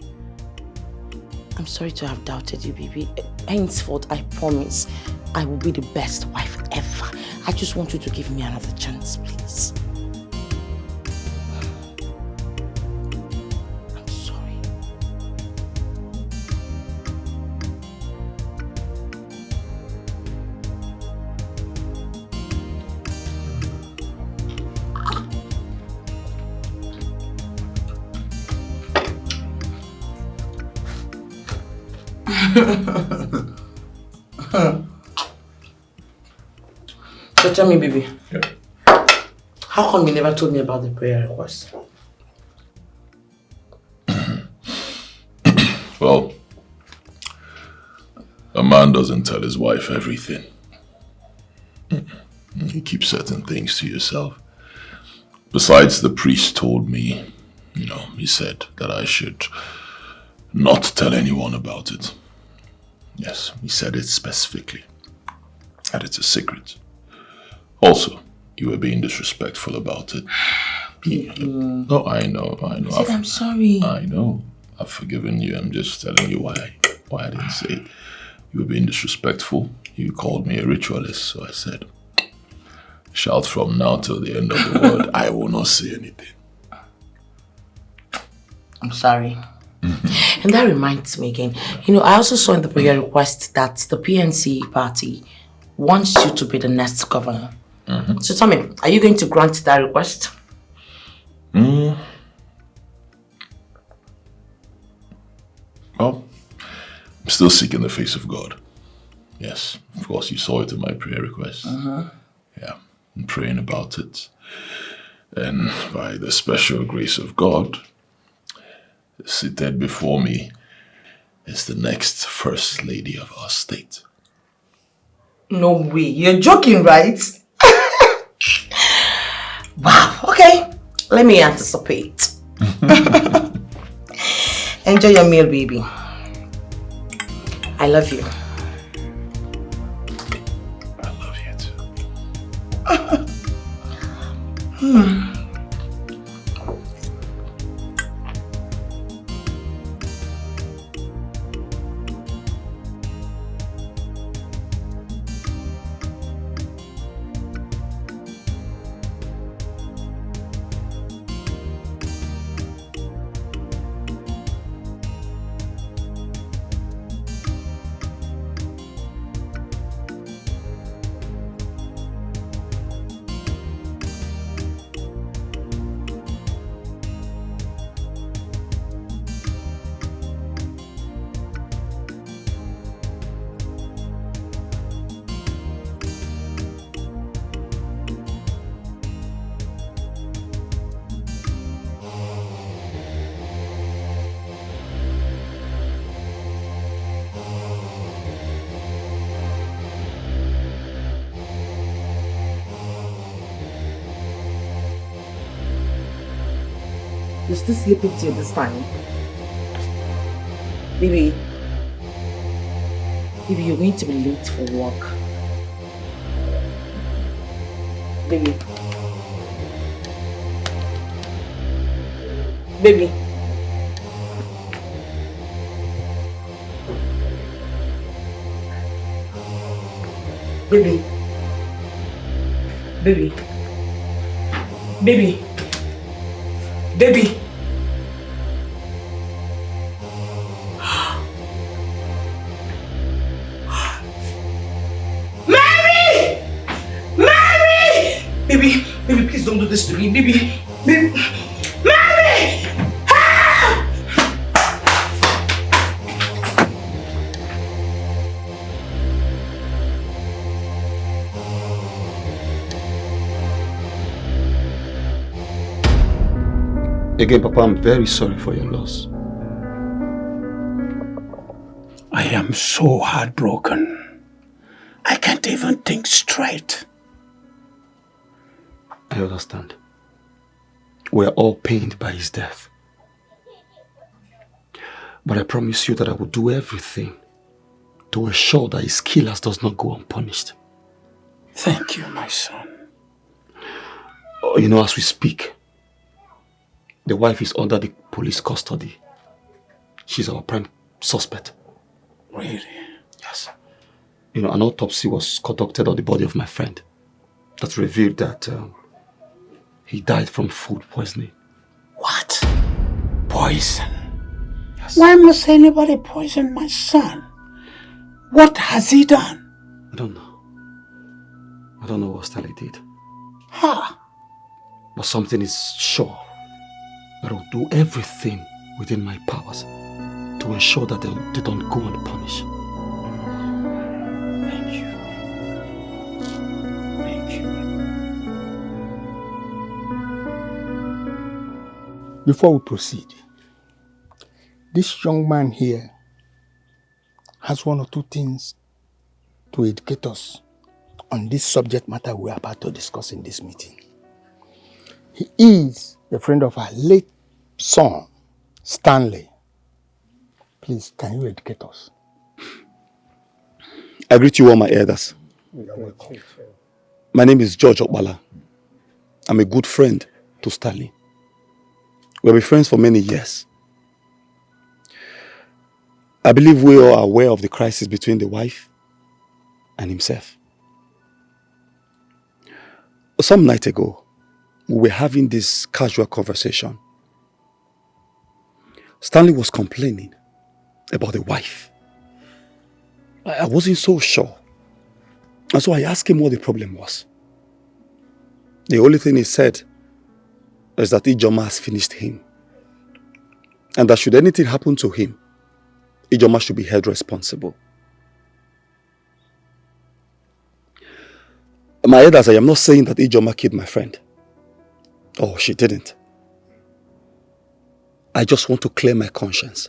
I'm sorry to have doubted you, baby. Henceforth, I promise I will be the best wife ever. I just want you to give me another chance, please. I'm sorry. So tell me, baby. Yeah. How come you never told me about the prayer request? Well, A man doesn't tell his wife everything. You keep certain things to yourself. Besides, the priest told me, he said that I should not tell anyone about it. Yes, he said it specifically. That it's a secret. Also, you were being disrespectful about it. No, I know. I said, I'm sorry. I know. I've forgiven you. I'm just telling you why I didn't say it. You were being disrespectful. You called me a ritualist, so I said, shout from now till the end of the world, I will not say anything. I'm sorry. And that reminds me again, I also saw in the prayer request that the PNC party wants you to be the next governor. So tell me, are you going to grant that request? Well, I'm still seeking the face of God. Yes, of course, you saw it in my prayer request. Yeah, I'm praying about it. And by the special grace of God, seated before me is the next First Lady of our state. No way, you're joking, right? Wow, okay. Let me anticipate. Enjoy your meal, baby. I love you. I love you too. You're still sleeping till this time. Baby, you're going to be late for work. Baby. Baby. Baby. Baby. Baby. Baby. Mary! Mary! Baby, please don't do this to me. Baby. Mary! Again, Papa, I'm very sorry for your loss. I am so heartbroken. I can't even think straight. I understand. We are all pained by his death. But I promise you that I will do everything to ensure that his killers does not go unpunished. Thank you, my son. As we speak, the wife is under the police custody. She's our prime suspect. Really? Yes. An autopsy was conducted on the body of my friend that revealed that he died from food poisoning. What? Poison? Yes. Why must anybody poison my son? What has he done? I don't know. I don't know what Stanley did. Ha! But something is sure. That I will do everything within my powers to ensure that they don't go unpunished. Thank you. Thank you. Before we proceed, this young man here has one or two things to educate us on this subject matter we are about to discuss in this meeting. He is a friend of our late son, Stanley. Please, can you educate us? I greet you all my elders. My name is George Okbala. I'm a good friend to Stanley. We've been friends for many years. I believe we all are aware of the crisis between the wife and himself. Some night ago, we were having this casual conversation. Stanley was complaining about the wife. I wasn't so sure. And so I asked him what the problem was. The only thing he said is that Ijoma has finished him. And that should anything happen to him, Ijoma should be held responsible. My elders, I am not saying that Ijoma killed my friend. Oh, she didn't. I just want to clear my conscience.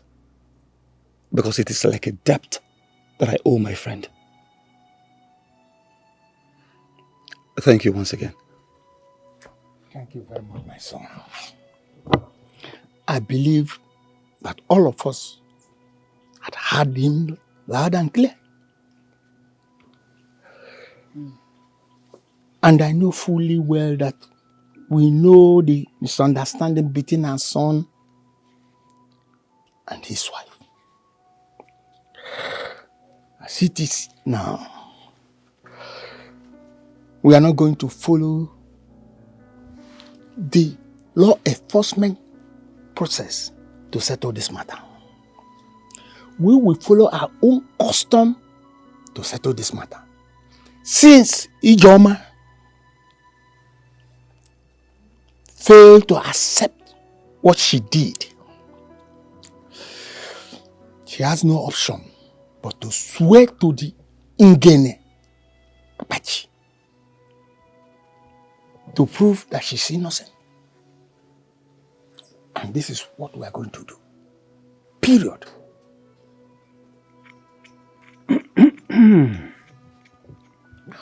Because it is like a debt that I owe my friend. Thank you once again. Thank you very much, my son. I believe that all of us had heard him loud and clear. And I know fully well that we know the misunderstanding between our son and his wife. As it is now, we are not going to follow the law enforcement process to settle this matter. We will follow our own custom to settle this matter. Since Ijoma failed to accept what she did, she has no option but to swear to the Ngene Apache to prove that she's innocent. And this is what we are going to do. Period.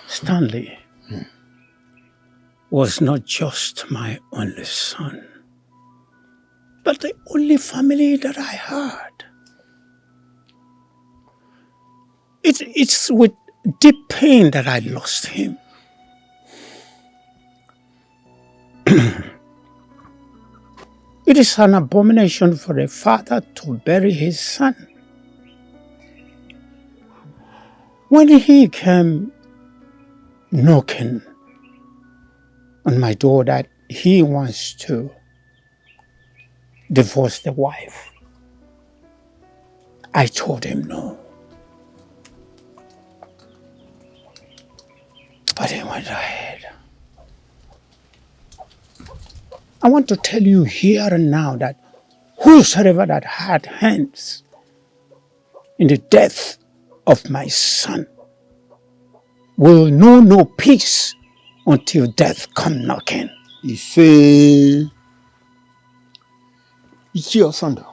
Stanley was not just my only son, but the only family that I had. It's with deep pain that I lost him. It is an abomination for a father to bury his son. When he came knocking on my door that he wants to divorce the wife, I told him no. But he went ahead. I want to tell you here and now that whosoever that had hands in the death of my son will know no peace until death come knocking. Ichi Osando,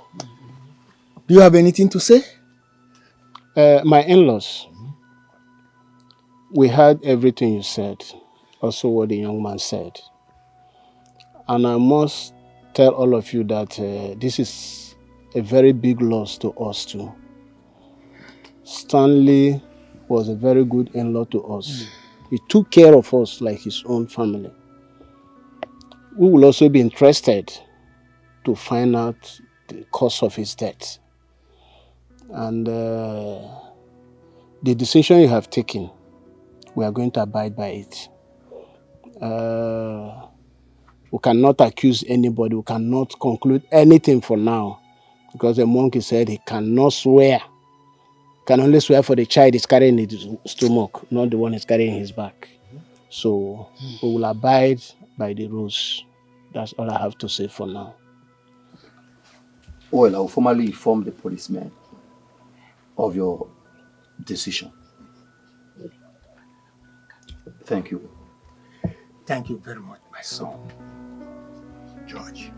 do you have anything to say? My in-laws, we heard everything you said, also what the young man said. And I must tell all of you that this is a very big loss to us too. Stanley was a very good in-law to us. He took care of us like his own family. We will also be interested to find out the cause of his death. And the decision you have taken, we are going to abide by it. We cannot accuse anybody. We cannot conclude anything for now. Because the monkey said he cannot swear. Can only swear for the child he's carrying in his stomach, not the one he's carrying in his back. So we will abide by the rules. That's all I have to say for now. Well, I will formally inform the policemen of your decision. Thank you. Thank you very much, my son, George.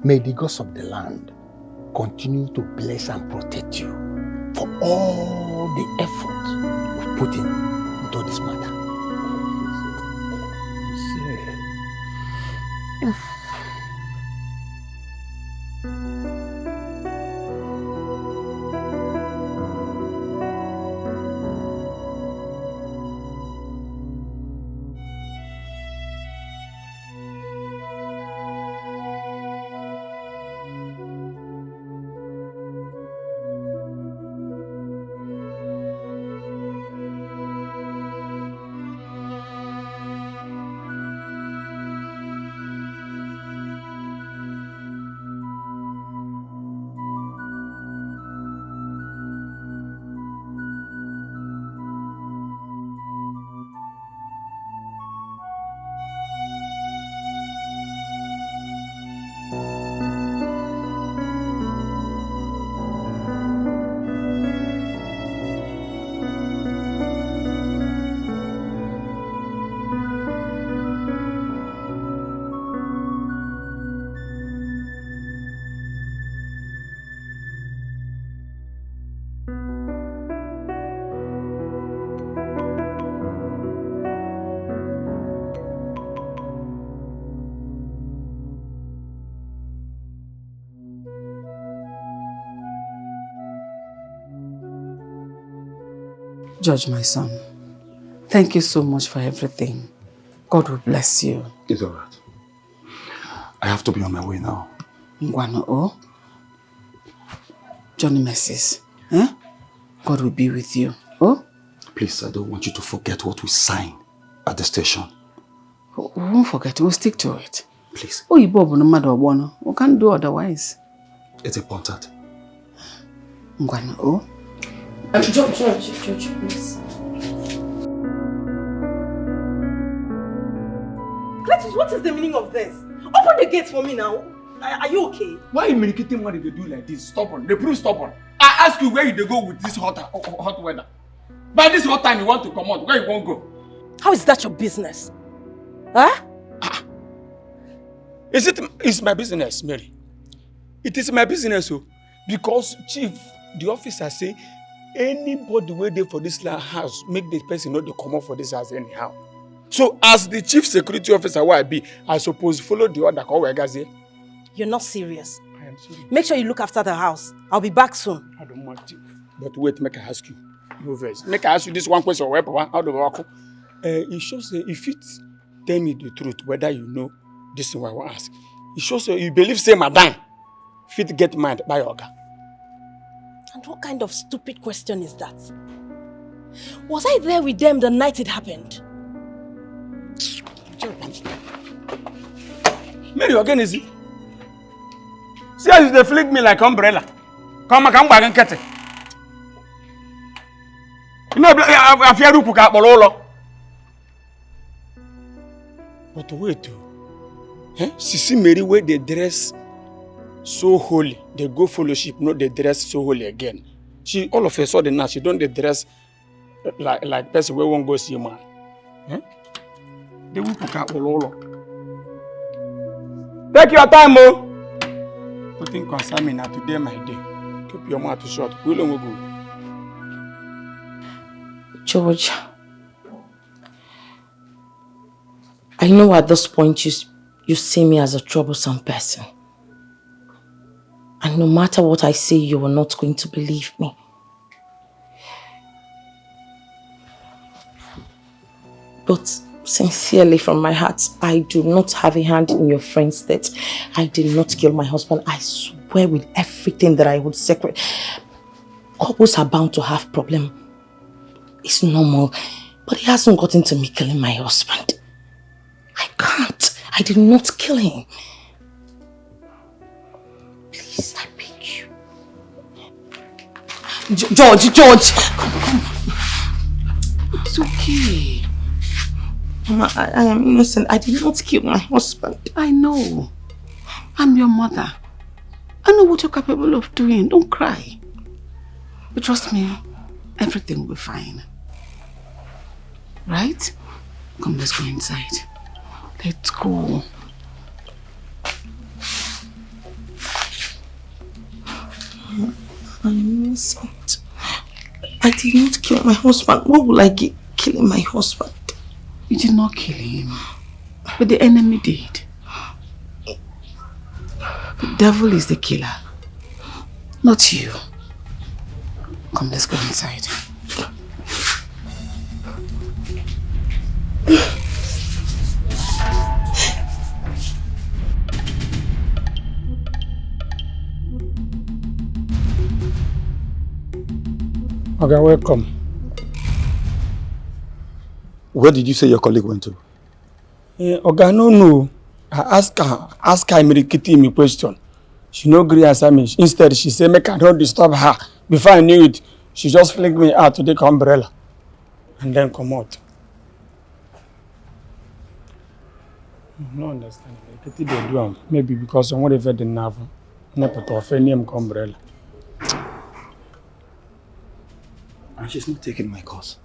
May the gods of the land continue to bless and protect you for all the effort we put into this matter. George, my son, thank you so much for everything. God will bless you. It's all right. I have to be on my way now. Ngwano, oh? Johnny Mercies, eh? God will be with you, oh? Please, I don't want you to forget what we signed at the station. We won't forget, we'll stick to it. Please. Oh, you bobo no matter what, we can't do otherwise. It's important. Ngwano, oh? George, please. Cletus, what is the meaning of this? Open the gates for me now. Are you okay? Why you meditating what they do like this? Stubborn. They prove stubborn. I ask you where you go with this hot weather. By this hot time you want to come out, where you won't go? How is that your business? Huh? It's my business, Mary. It is my business, oh, because Chief, the officer say, anybody wait there for this house, make the person not to come out for this house anyhow. So as the chief security officer where I be, I suppose follow the order call Wagazi. You're not serious. I am serious. Make sure you look after the house. I'll be back soon. I don't want to. But wait, make I ask you. No verse. Make I ask you this one question. How do I it shows if it tell me the truth, whether you know this is what I want to ask. It shows you believe say madam fit get mad by Oga. And what kind of stupid question is that? Was I there with them the night it happened? Mary, again is it? See how they flick me like umbrella. Come back and cut it. You know, I fear you puka bololo. But wait, she see Mary where they dress so holy. They go fellowship, not they dress so holy again. She all of a sudden now she don't they dress like person where won't go see a man. They will puka bololo. Take your time, oh. Putting concern me now today, my day. Keep your mouth shut. We'll go. George, I know at this point you see me as a troublesome person. And no matter what I say, you are not going to believe me. But sincerely from my heart, I do not have a hand in your friend's death. I did not kill my husband. I swear with everything that I would secret. Couples are bound to have problems. It's normal. But it hasn't gotten to me killing my husband. I can't. I did not kill him. Please, I beg you. George! Come. It's okay. Mama, I am innocent. I did not kill my husband. I know. I'm your mother. I know what you're capable of doing. Don't cry. But trust me, everything will be fine. Right? Come, let's go inside. Let's go. I'm innocent. I did not kill my husband. What will I get killing my husband? You did not kill him, but the enemy did. The devil is the killer, not you. Come, let's go inside. Okay, welcome. Where did you say your colleague went to? Oga, no. I ask her immediately me question. She no agree answer me. Instead, she say make I don't disturb her. Before I knew it, she just flicked me out to take her umbrella and then come out. I don't understand. They do am. Maybe because someone ever the nerve. Not to offend him umbrella. And she's not taking my course.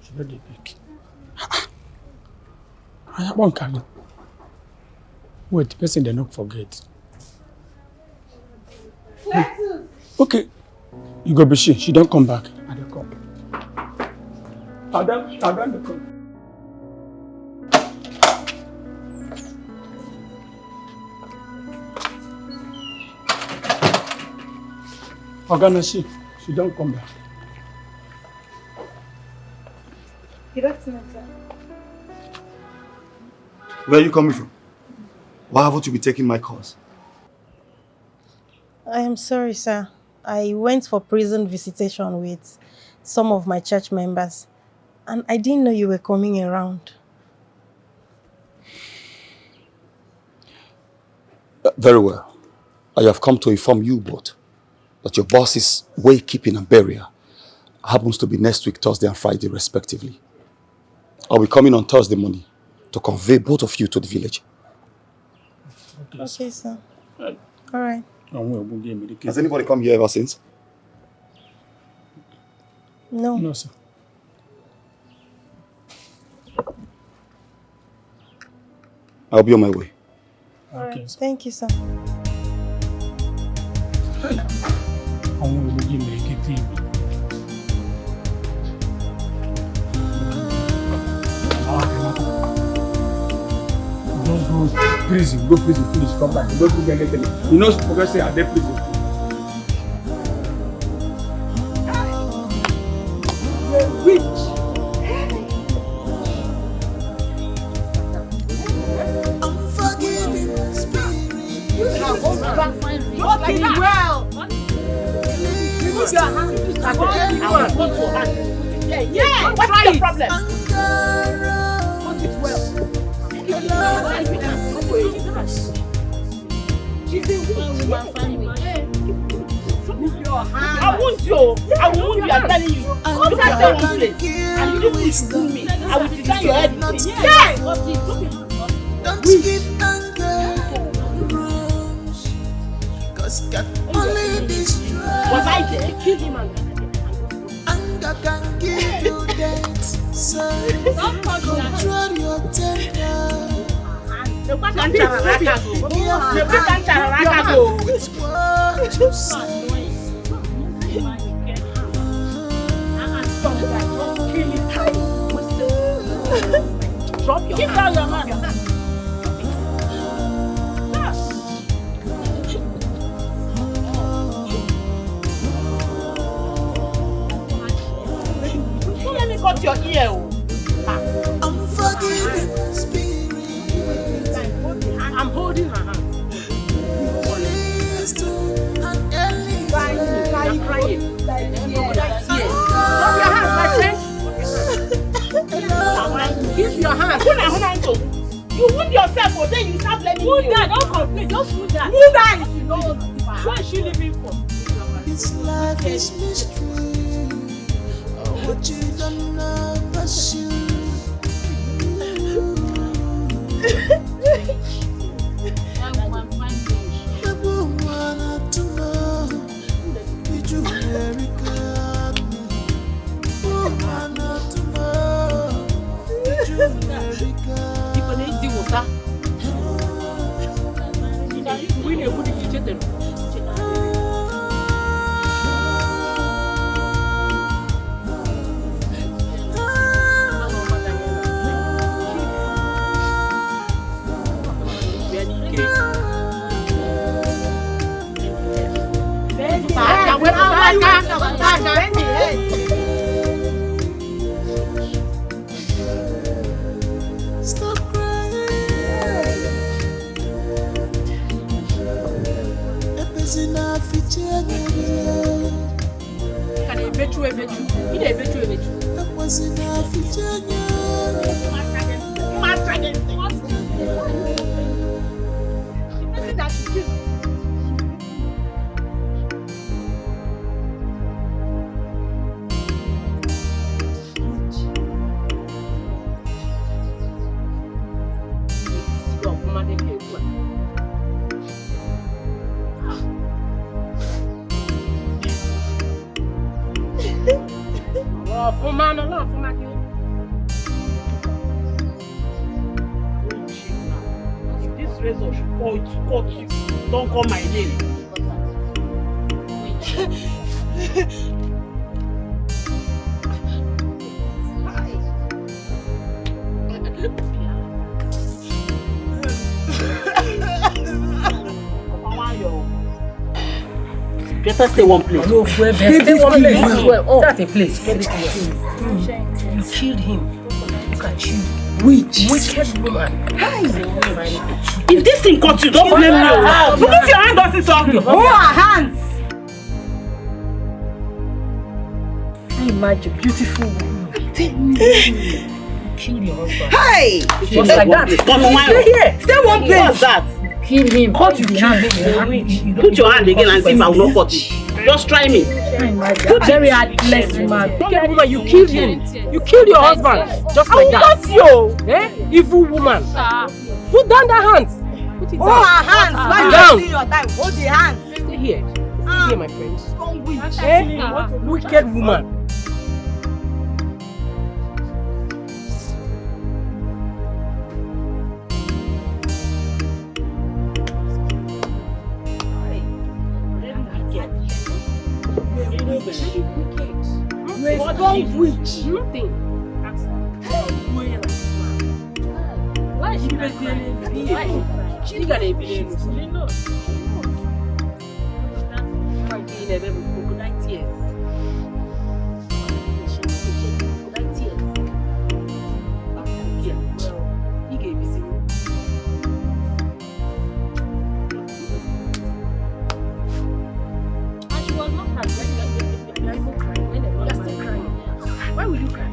She very big. I have one coming. Wait, the person they not forget. Okay. You go be she don't come back. I don't come. I don't come. Ogana, she don't come back. Good afternoon, sir. Where are you coming from? Why haven't you been taking my course? I am sorry, sir. I went for prison visitation with some of my church members, and I didn't know you were coming around. Very well. I have come to inform you both that your boss's waykeeping and burial happens to be next week, Thursday and Friday, respectively. I'll be coming on Thursday morning to convey both of you to the village. Okay, sir. All right. Has anybody come here ever since? No. No, sir. I'll be on my way. All right. Thank you, sir. Go prison, finish, come back. Don't do anything. You know, forget say at the prison. Yeah, what's the problem? Put it well. I won't you. I won't you. I'm telling you. Come back to one place. And you don't need to do me. I will design your head. Yeah. Don't give anger rooms, cause God only destroys. Was I there? Kill him and anger can give you death. So control your temper. With what you say. Drop your hand. Keep down your hand. Don't let me cut your ear. I'm forgiving spirit. I'm holding her hand. Crying. Drop your hand, my friend. Give your hand. You wound yourself, or then you start blaming me. Wound that, don't complain. Just wound that. Wound that if you know where is she living for? This life is mystery. What you don't know, pursue. The woman to know. Did you very good? Woman to know. Did you very good? Don't call my name. Better stay one place. No, stay one place. Start a place. You killed him. Look at you. Wicked woman. If this thing cuts you, don't blame me. Remove your hand, does it solve you? Hold our hands. I imagine beautiful woman. Kill your husband. Hey! Just like that. Stay here. Stay one place. What's that? Kill him. Cut your hand. Put your hand again and see if I will not cut it. Just try me. Very heartless woman. Wicked woman, you killed him. You killed your husband. Just like that. That's you. Eh? Evil woman. Put down the hands. Put it down. Hold her hands. Why down. you wasting your time? Hold the hands. Stay here. Stay here, my friend. Eh? Wicked woman. Strong witch. Nothing. Why is she busy? She got a billion. Why would you cry?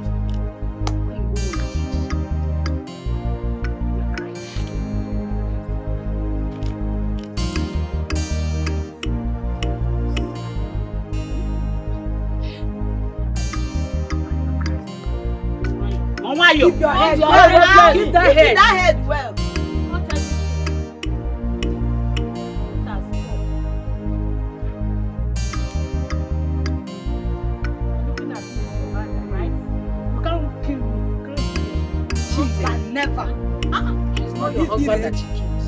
Keep your head well. Keep that head well. Never. She's not your husband that she kills.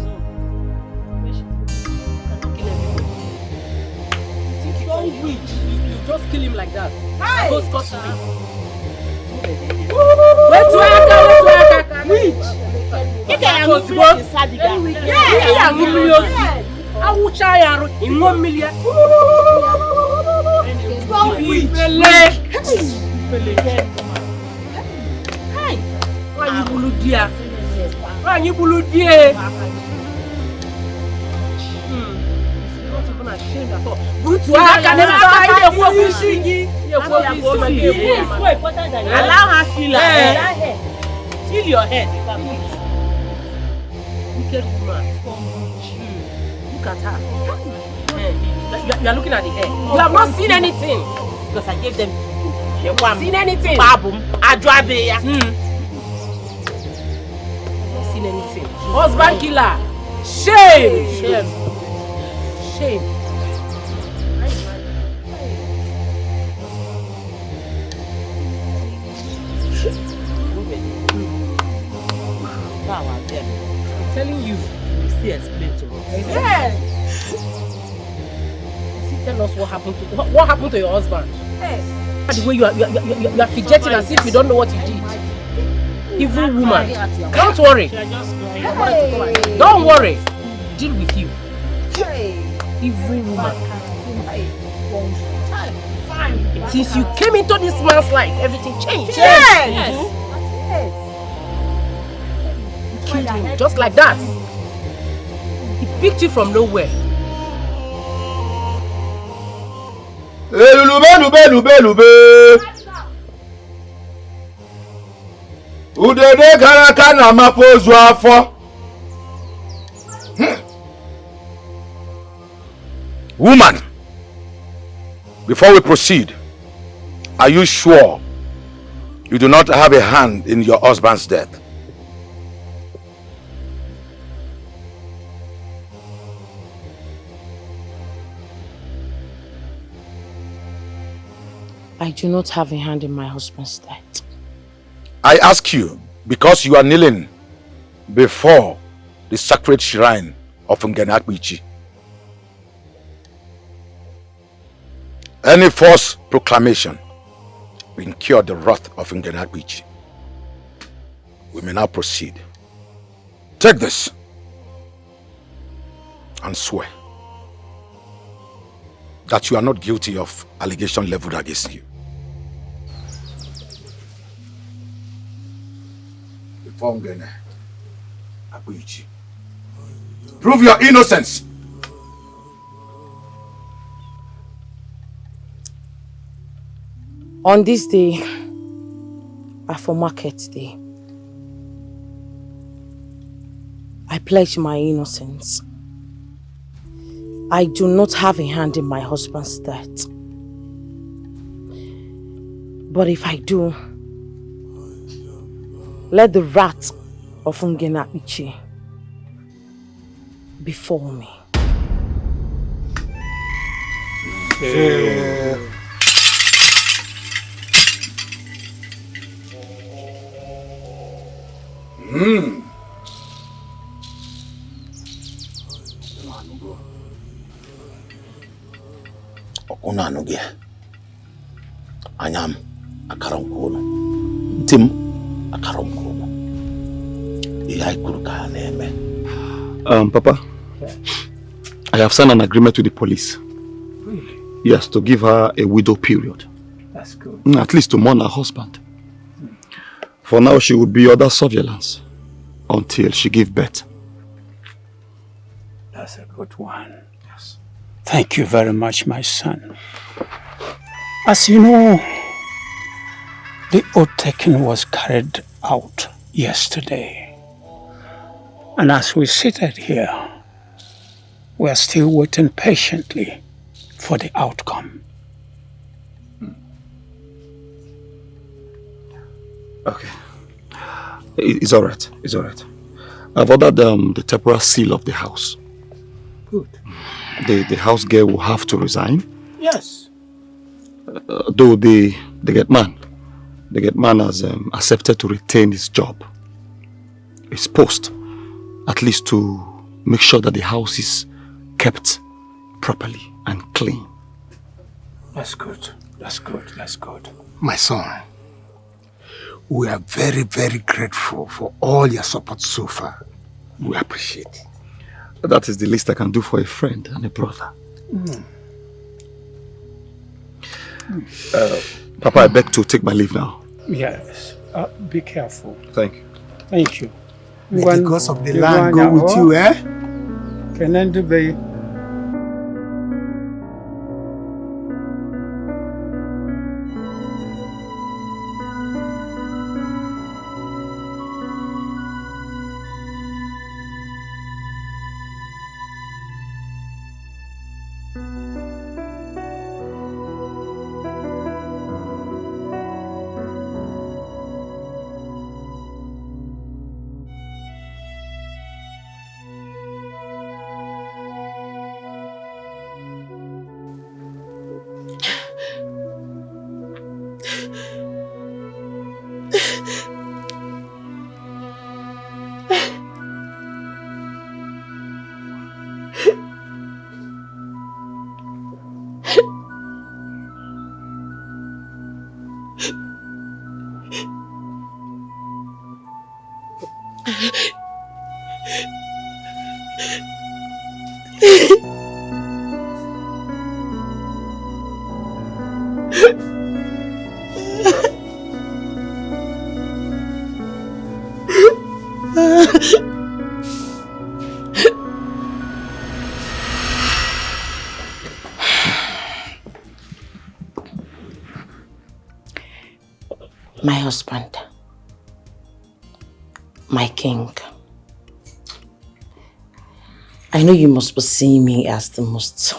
Don't witch. You just kill him like that. Hey! Go scot free. Wait to Aka. Witch. If I am not going to Sadiga. Yeah, I'm million. I will try in 1 million. Don't witch. Why you bulu dia? Why you bulu dia? Not even ashamed at all. Allow her feel her head. Feel your head. Wicked woman. Look at her. You are looking at the hair. You have not seen anything. Because I gave them. Seen anything? Babum. Adwabeya. Seen anything? Husband killer. Shame. Shame. Shame. I'm telling you, you still explain to us. Yes. See, tell us what happened to your husband. Yes. The way you are fidgeting as if you don't know what you did. Evil woman. Don't worry. Hey. Don't worry. Deal with you. Hey. Evil woman. Fine. Since you came into this man's life, everything changed. Yes. You killed him just like that. He picked you from nowhere. Lube. Udede karaka na mapozu afọ. Woman, before we proceed, are you sure you do not have a hand in your husband's death? I do not have a hand in my husband's death. I ask you because you are kneeling before the sacred shrine of Ngenakwichi. Any false proclamation will incur the wrath of Ngenakwichi. We may now proceed. Take this and swear that you are not guilty of allegation leveled against you. Before Ngenakwichi, prove your innocence. On this day, for market day, I pledge my innocence. I do not have a hand in my husband's death. But if I do, let the wrath of Ngenakwichi befall me. Ona anugia anyam akaram kono tim akaram kono iya ikuru ka na eme. Papa, I have signed an agreement with the police. Really? Yes, to give her a widow period. That's good. At least to mourn her husband. For now, she would be under surveillance until she gives birth. That's a good one. Yes. Thank you very much, my son. As you know, the oath taking was carried out yesterday. And as we seated here, we are still waiting patiently for the outcome. Okay. It's all right. It's all right. I've ordered the temporary seal of the house. Good. The house girl will have to resign. Yes. Though the gate man has accepted to retain his job, his post, at least to make sure that the house is kept properly and clean. That's good. That's good. That's good. My son, we are very, very grateful for all your support so far. We appreciate it. That is the least I can do for a friend and a brother. Papa, I beg to take my leave now. Yes. Be careful. Thank you. Thank you. May the gods of the land go with you, eh? My husband, my king, I know you must be seeing me as the most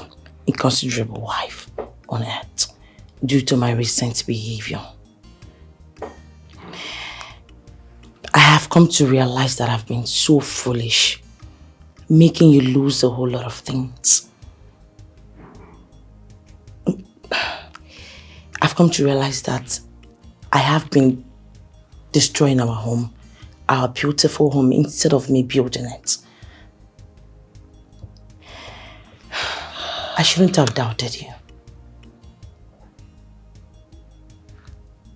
inconsiderable wife on earth due to my recent behavior. I have come to realize that I've been so foolish, making you lose a whole lot of things. I've come to realize that I have been destroying our home, our beautiful home, instead of me building it. I shouldn't have doubted you.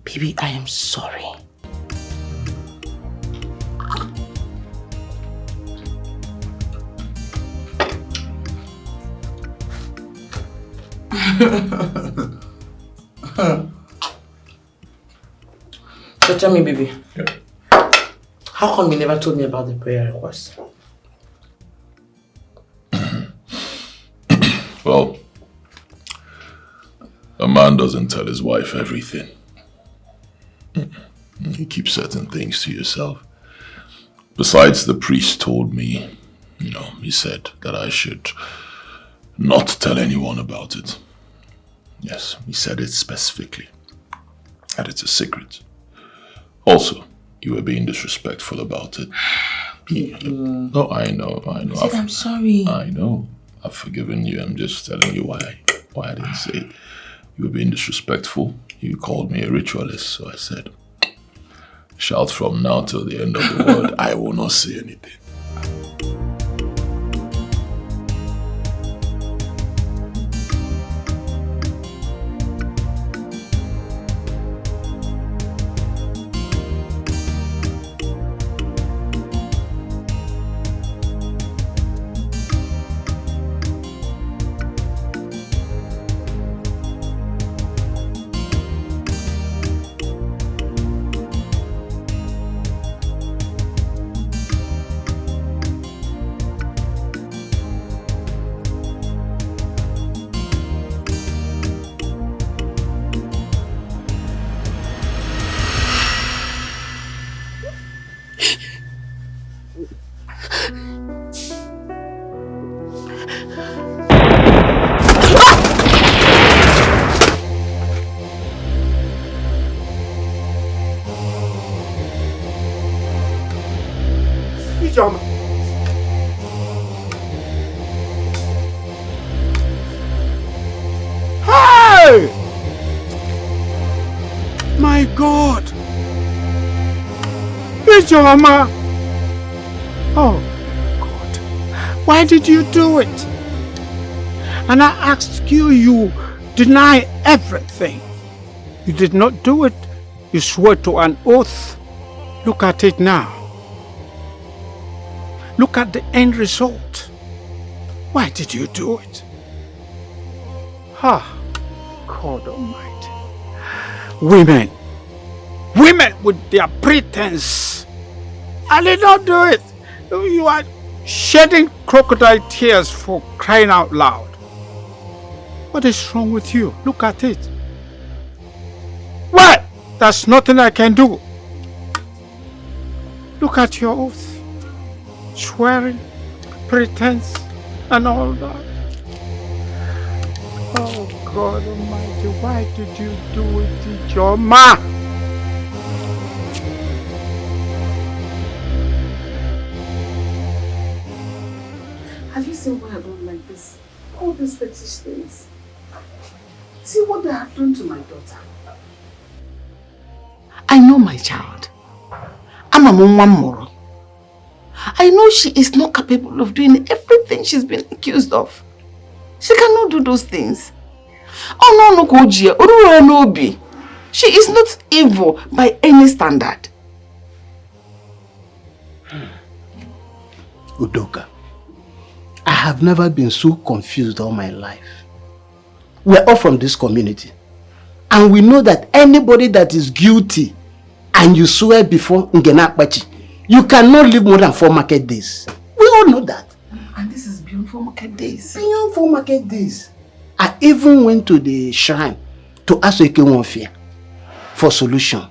Baby, I am sorry. So tell me, baby, how come you never told me about the prayer request? Well, a man doesn't tell his wife everything. You keep certain things to yourself. Besides, the priest told me, he said that I should not tell anyone about it. Yes, he said it specifically, that it's a secret. Also, you were being disrespectful about it. No, I know. I said I'm sorry. I know. I've forgiven you. I'm just telling you why I didn't say it. You were being disrespectful. You called me a ritualist, so I said, shout from now till the end of the world, I will not say anything. Hey! My God! Ijoma! Oh, God. Why did you do it? And I asked you, you deny everything. You did not do it. You swore to an oath. Look at it now. Look at the end result. Why did you do it? Ah, God Almighty. Women with their pretense. I did not do it. You are shedding crocodile tears for crying out loud. What is wrong with you? Look at it. What? There's nothing I can do. Look at your oath. Swearing, pretense, and all that. Oh God Almighty, why did you do it, Ijoma? Have you seen why I don't like this? All these fetish things. See what they have done to my daughter. I know my child. I'm a mama. I know she is not capable of doing everything she's been accused of. She cannot do those things. Oh no, Koji. She is not evil by any standard. Udoka, I have never been so confused all my life. We're all from this community. And we know that anybody that is guilty and you swear before Ngenakbachi, you cannot live more than 4 market days. We all know that. And this is beyond 4 market days. Beyond 4 market days. I even went to the shrine to ask Eke Wonfia for solution.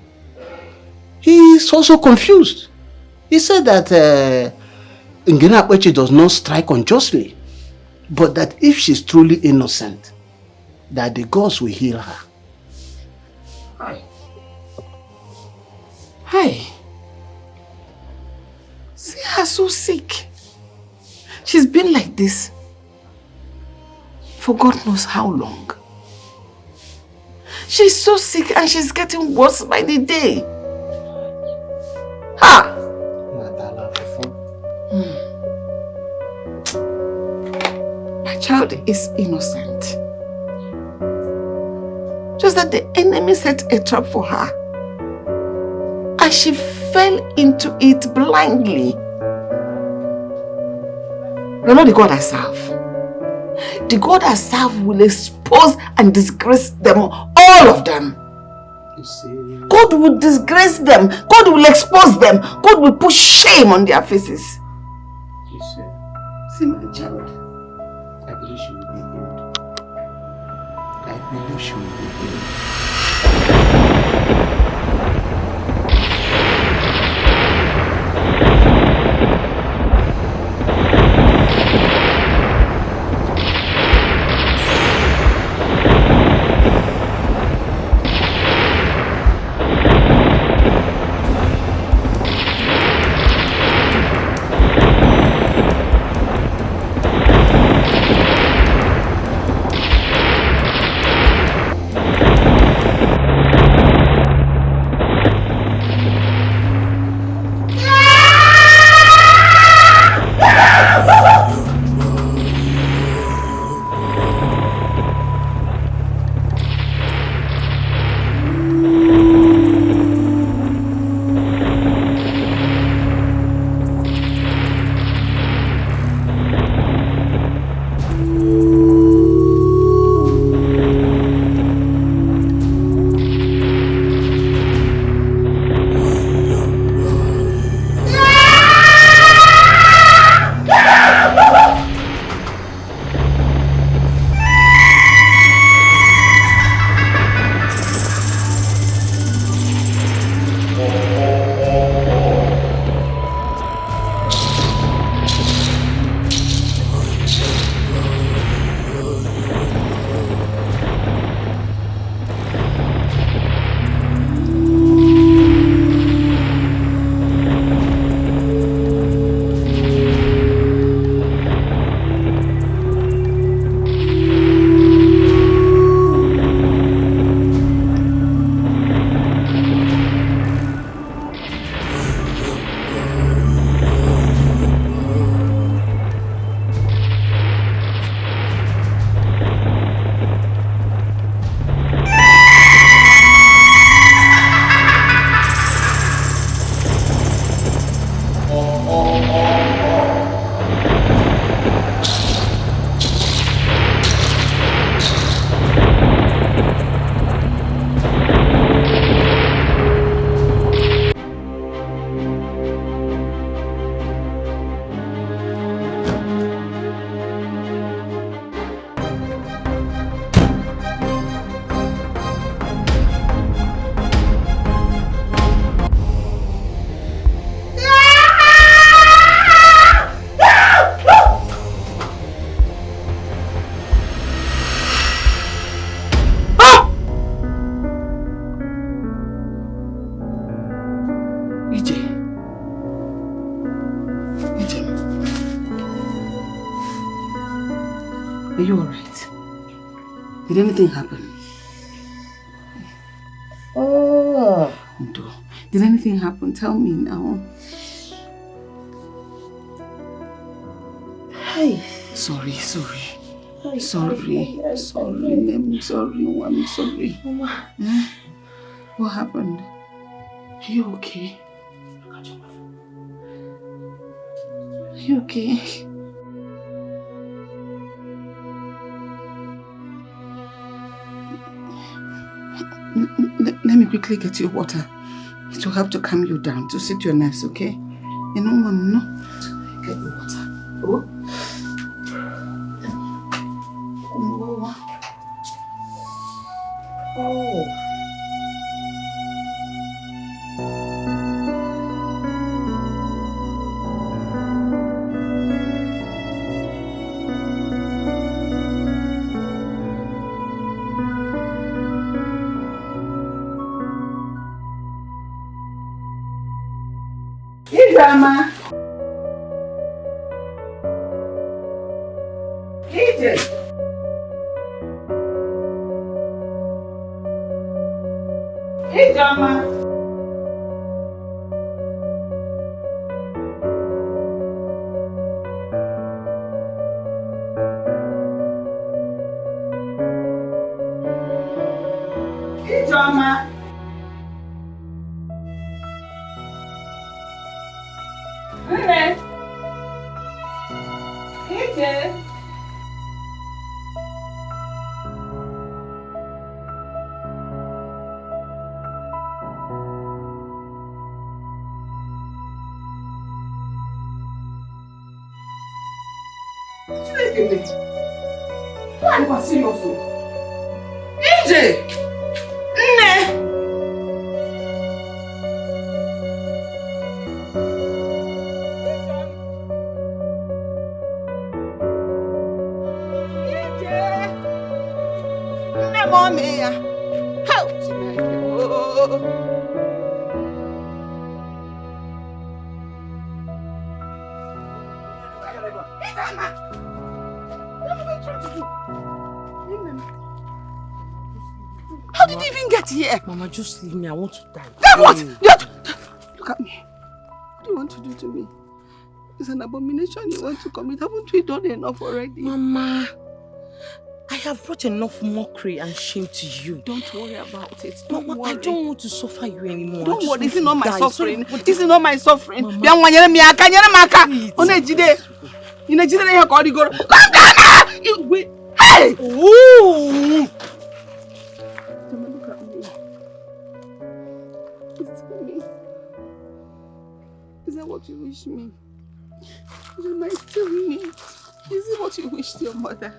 he is also confused. He said that Ngina Akpechi does not strike unjustly, but that if she's truly innocent, that the gods will heal her. Hi. See her so sick. She's been like this for God knows how long. She's so sick and she's getting worse by the day. Ha! My child is innocent. Just that the enemy set a trap for her. And she fell into it blindly. You know the God I serve. The God I serve will expose and disgrace them, all of them. God will disgrace them. God will expose them. God will put shame on their faces. See my child. I believe she will be healed. I believe she will be healed. Are you alright? Did anything happen? Oh. Did anything happen? Tell me now. Hey. Sorry. Sorry, I'm sorry. I'm sorry. Mama. What happened? Are you okay? Are you okay? Let me quickly get you water. It will help to calm you down, to sit your nerves, okay? You know, Mom, no? Get you water. Oh? Oh. Ijoma. Ije. Ijoma. Ijoma. Nne. Ije. Why was serious? Ije! Nne! Nne mommy ya. How? How did you even get here? Mama, just leave me. I want to die. Then what? Look at me. What do you want to do to me? It's an abomination you want to commit. Haven't we done enough already? Mama, I have brought enough mockery and shame to you. Don't worry about it. Mama, I don't want to suffer you anymore. Don't worry, this is not my suffering. This is not my suffering. Come down here! Hey! Ooh! Look at me. Tell me. Is that what you wish me? You might tell me. Is it what you wish to your mother?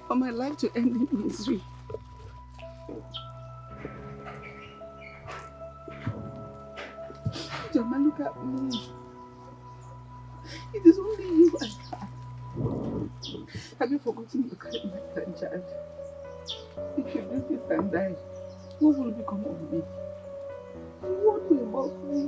For my life to end in misery. Jama, look at me. It is only you I have. Have you forgotten to carry my grandchild? If you do this and die, what will become of me? What will about me?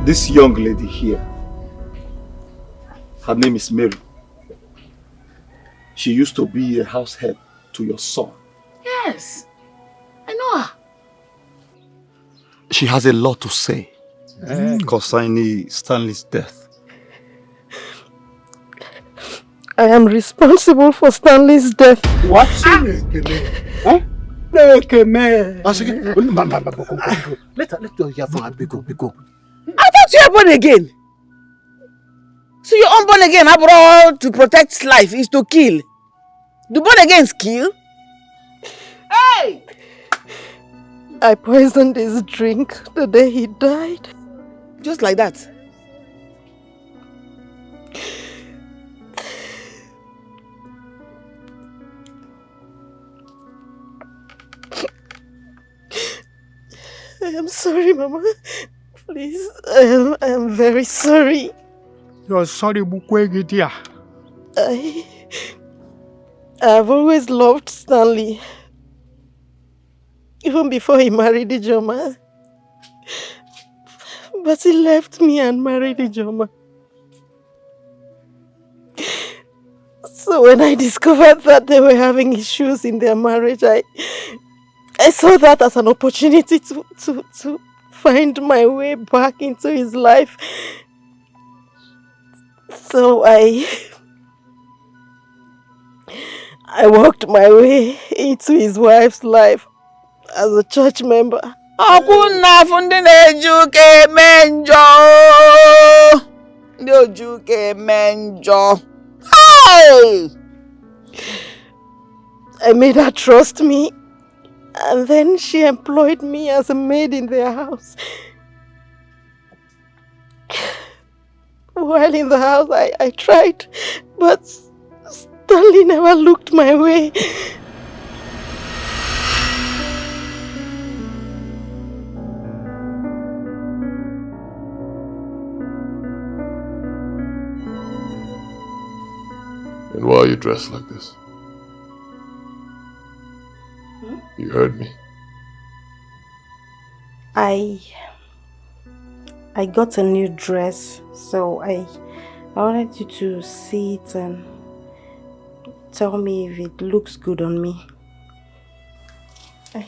This young lady here, her name is Mary. She used to be a house head to your son. Yes, I know her. She has a lot to say concerning Stanley's death. I am responsible for Stanley's death. What? Huh? Let her hear from her. Go. I thought you were born again. So you're unborn again, after all, to protect life is to kill. Do born agains kill? Hey! I poisoned his drink the day he died. Just like that? I am sorry, Mama. Please, I am very sorry. You're sorry, Bukwegidia. I've always loved Stanley. Even before he married Ijoma. But he left me and married Ijoma. So when I discovered that they were having issues in their marriage, I saw that as an opportunity to find my way back into his life So I worked my way into his wife's life as a church member. Akunna fundi nejuke menjo. Nejuke menjo. Hey! I made her trust me, and then she employed me as a maid in their house. While in the house, I tried, but Stanley never looked my way. And why are you dressed like this? You heard me. I got a new dress, so I wanted you to see it and tell me if it looks good on me. Are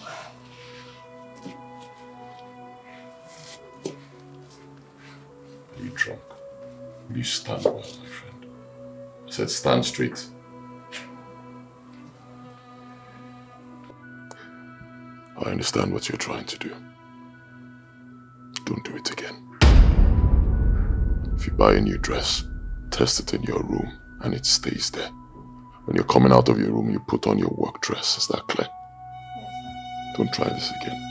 you drunk? Will you stand well, my friend? I said stand straight. I understand what you're trying to do. Don't do it again. If you buy a new dress, test it in your room and it stays there. When you're coming out of your room, you put on your work dress. Is that clear? Yes. Don't try this again.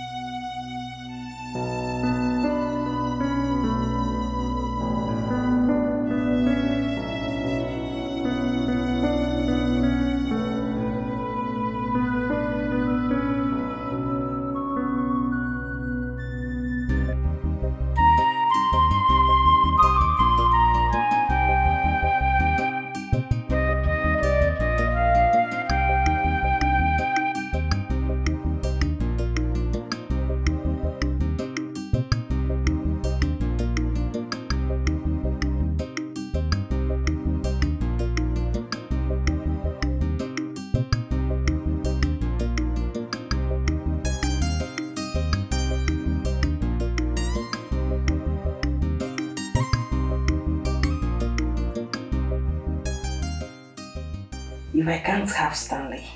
If I can't have Stanley,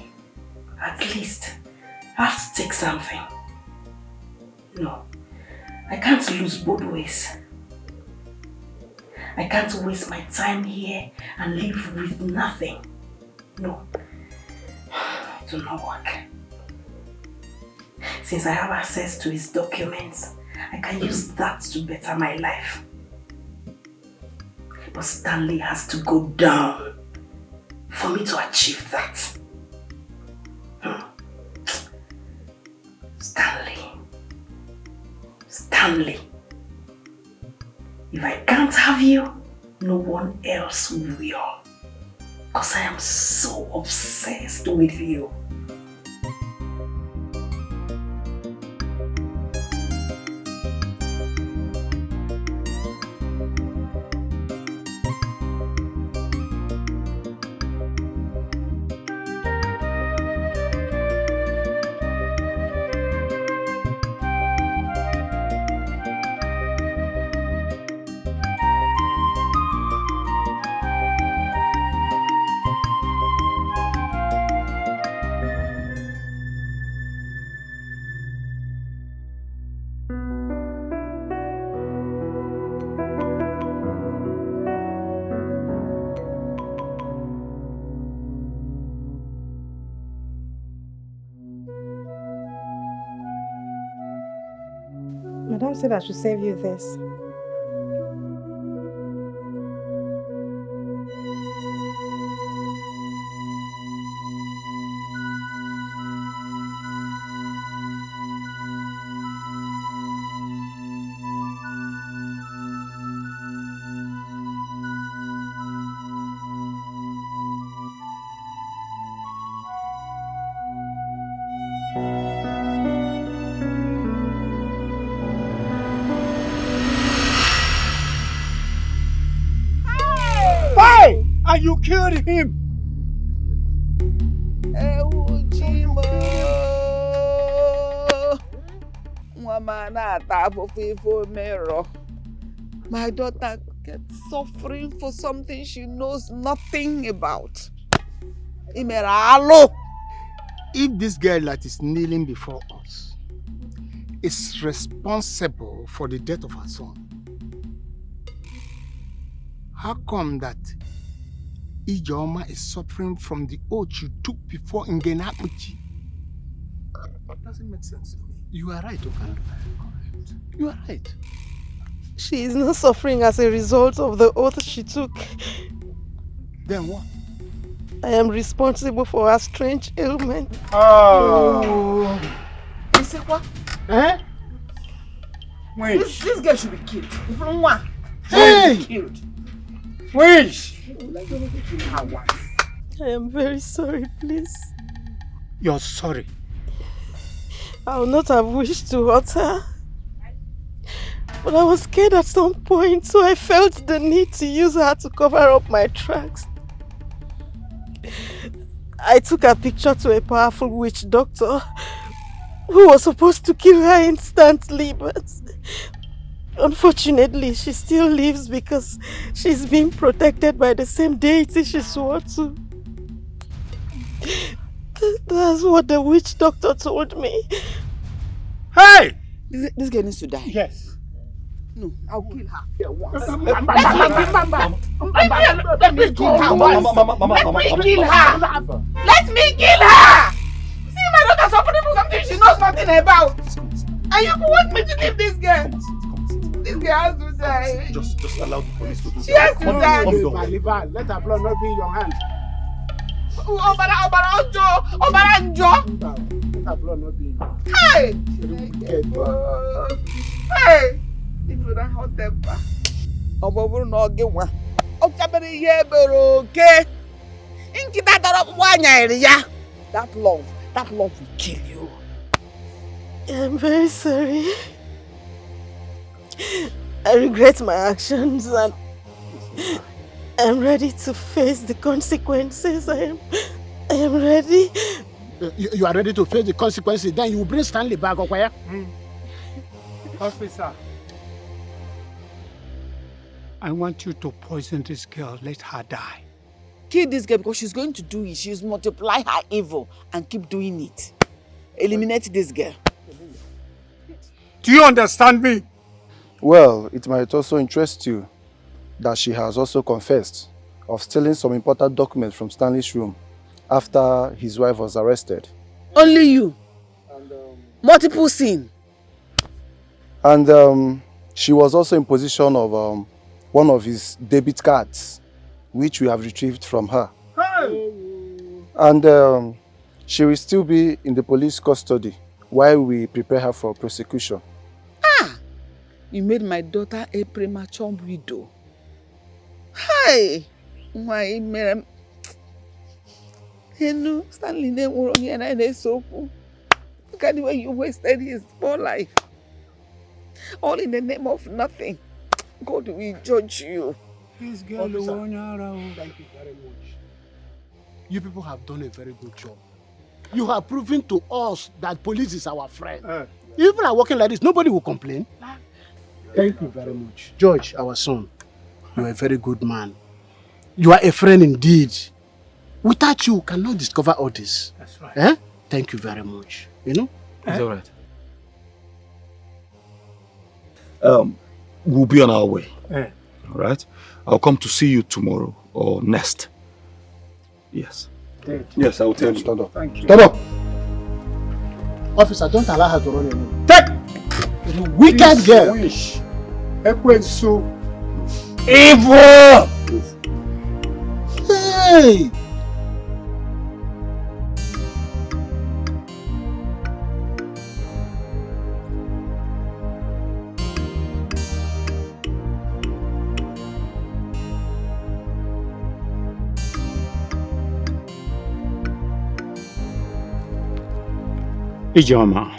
at least I have to take something. No, I can't lose both ways. I can't waste my time here and live with nothing. No, it will not work. Since I have access to his documents, I can use that to better my life. But Stanley has to go down for me to achieve that. Stanley. If I can't have you, no one else will. Because I am so obsessed with you. Madam said I should save you this. And you killed him. My daughter Kept suffering for something she knows nothing about. Imeralo. If this girl that is kneeling before us is responsible for the death of her son, how come that Ijeoma is suffering from the oath you took before Ngenapuchi? That doesn't make sense to me. You are right, okay? You are right. She is not suffering as a result of the oath she took. Then what? I am responsible for her strange ailment. Oh. You say what? Eh? Wait. This girl should be killed. From what? Hey! Killed. Wait. I am very sorry, please. You're sorry. I would not have wished to hurt her. But I was scared at some point, so I felt the need to use her to cover up my tracks. I took a picture to a powerful witch doctor who was supposed to kill her instantly, but unfortunately she still lives because she's being protected by the same deity she swore to. That's what the witch doctor told me. Hey! This girl needs to die. Yes. No, I'll kill her. Let me kill her. Let me kill her! See, my daughter suffering from something she knows nothing about. And you want me to leave this girl? This girl has to die. Just allow the police to do that. She has to die. Let her blood not be in your hand. Obara Njo. Let her blood not be in your hand. Hey! Hey! If you don't hot temper. Oboburu no ge wa. Ochabere ye bere oke. Nkita dara wanya ere ya. That love will kill you. I'm very sorry. I regret my actions and I'm ready to face the consequences. I am ready. You are ready to face the consequences, then you will bring Stanley back, okay? Officer, I want you to poison this girl. Let her die. Kill this girl because she's going to do it. She's multiply her evil and keep doing it. Eliminate this girl. Do you understand me? Well, it might also interest you that she has also confessed of stealing some important documents from Stanley's room after his wife was arrested. Only you. Multiple sin. And she was also in possession of one of his debit cards, which we have retrieved from her. Hey! And she will still be in the police custody while we prepare her for prosecution. Ah! You made my daughter a premature widow. Hey! My mem. You Stanley name were on and I so. Look at the way you wasted his poor life. All in the name of nothing. God will judge you. This girl, thank you very much. You people have done a very good job. You have proven to us that police is our friend. If people are working like this, nobody will complain. Thank you very much. George, our son, you are a very good man. You are a friend indeed. Without you, we cannot discover all this. That's right. Eh? Thank you very much. You know? It's all right. We'll be on our way. All right? I'll come to see you tomorrow or next. Yes. Yes, I will tell you. Stand up. Thank you. Stand up. Officer, don't allow her to run alone. Take! You wicked girl. Wish. Ekwensu. Evil! Hey! Ijeoma,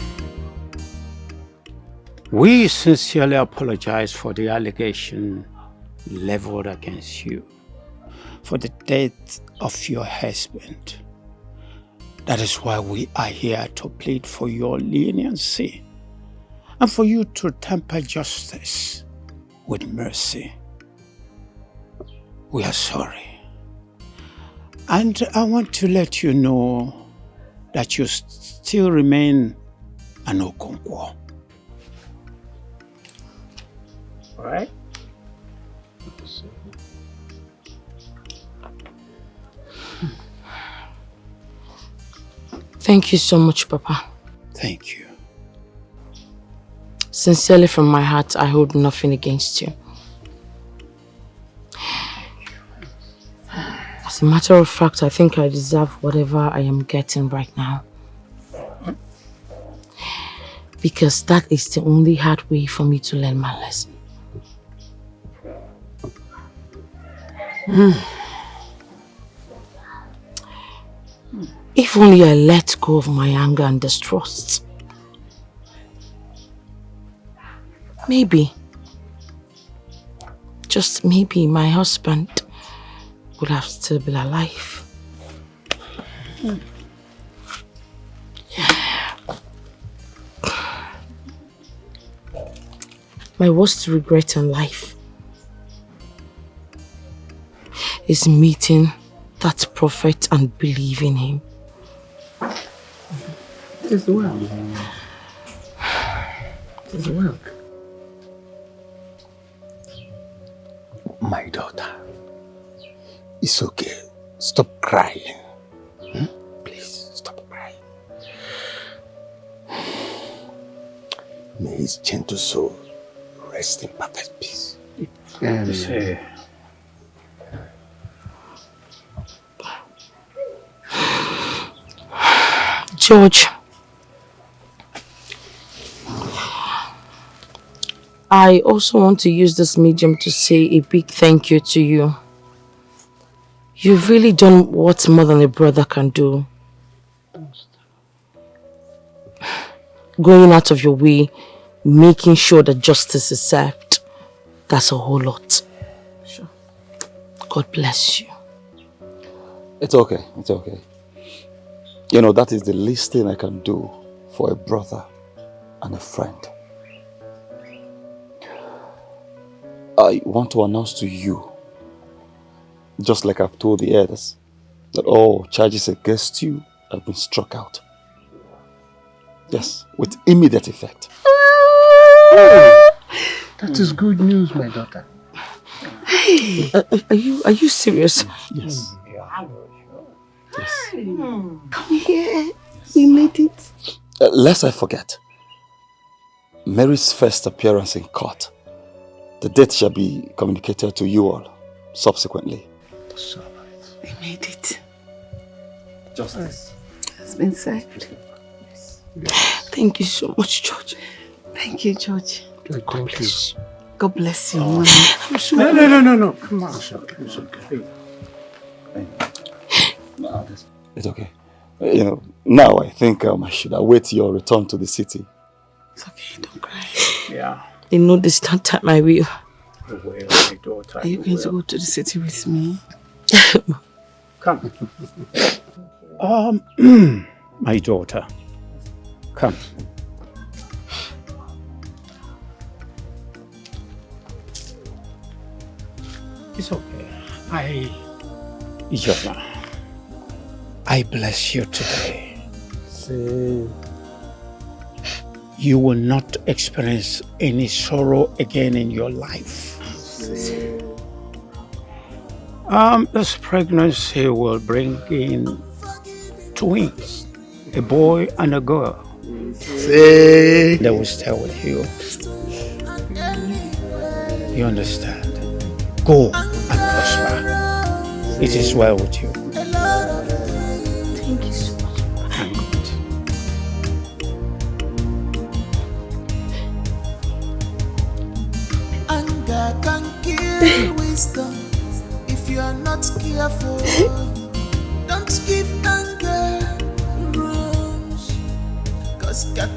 we sincerely apologize for the allegation leveled against you for the death of your husband. That is why we are here to plead for your leniency and for you to temper justice with mercy. we are sorry. And I want to let you know that you still remain an Okonkwo. Alright? Thank you so much, Papa. Thank you. Sincerely from my heart, I hold nothing against you. As a matter of fact, I think I deserve whatever I am getting right now. Because that is the only hard way for me to learn my lesson. If only I let go of my anger and distrust. Maybe, just maybe, my husband would have still been alive. My worst regret in life is meeting that prophet and believing him. As well. As well. My daughter, it's okay. Stop crying. Please, stop crying. May his gentle soul rest in perfect peace. George, I also want to use this medium to say a big thank you to you. You've really done what more than a brother can do. Going out of your way, making sure that justice is served. That's a whole lot. Sure. God bless you. It's okay, it's okay. You know, that is the least thing I can do for a brother and a friend. I want to announce to you, just like I've told the others, that all charges against you have been struck out. Yes, with immediate effect. That is good news, my daughter. Hey, are you serious? Yes. Yes. Come here. We made it. Lest I forget, Mary's first appearance in court. The date shall be communicated to you all subsequently. We made it. Justice has been served. Thank you so much, George. Thank you, George. God bless you. God bless you, Mommy. I'm so No. Come on. It's okay. It's okay. You know, now I think I should await your return to the city. It's okay, don't cry. Yeah. They know this time I will. My daughter. Are you going to go to the city with me? Come. My daughter. Come. It's okay. Ijola, I bless you today. You will not experience any sorrow again in your life. This pregnancy will bring in twins, a boy and a girl. They will stay with you. You understand? Go and prosper. It is well with you. Thank you so much. Thank God. Anger can kill wisdom if you are not careful. Don't give anger rooms, 'cause God